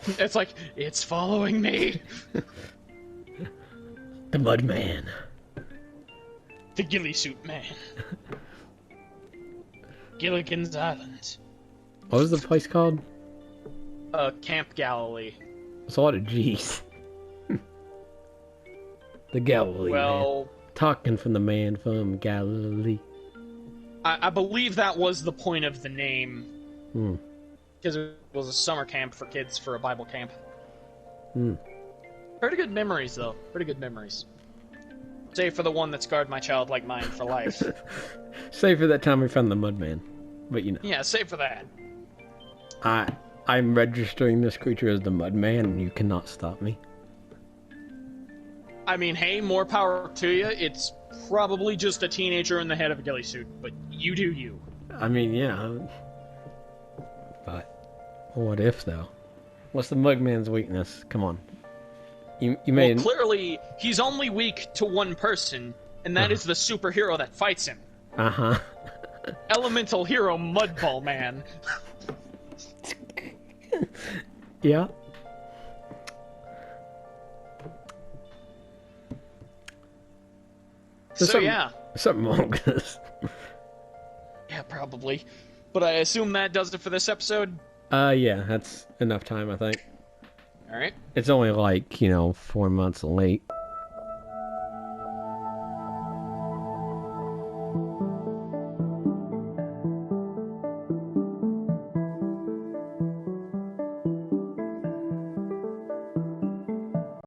It's like, it's following me. The Mud Man. The ghillie suit man. Gilligan's Island. What was the place called? Camp Galilee. It's a lot of G's. The Galilee Well, man. Talking from the man from Galilee. I believe that was the point of the name. Because it was a summer camp for kids for a Bible camp. Pretty good memories, though. Pretty good memories. Save for the one that scarred my childlike mind for life. Save for that time we found the Mud Man. But you know. Yeah, save for that. I'm registering this creature as the Mud Man, and you cannot stop me. I mean, hey, more power to you. It's probably just a teenager in the head of a ghillie suit, but you do you. I mean, yeah. But what if, though? What's the Mud Man's weakness? Come on. You made... Well, clearly, he's only weak to one person, and that is the superhero that fights him. Uh-huh. Elemental hero Mudball Man. Yeah. Yeah. Something wrong with this. Yeah, probably. But I assume that does it for this episode? Yeah, that's enough time, I think. Alright. It's only 4 months late.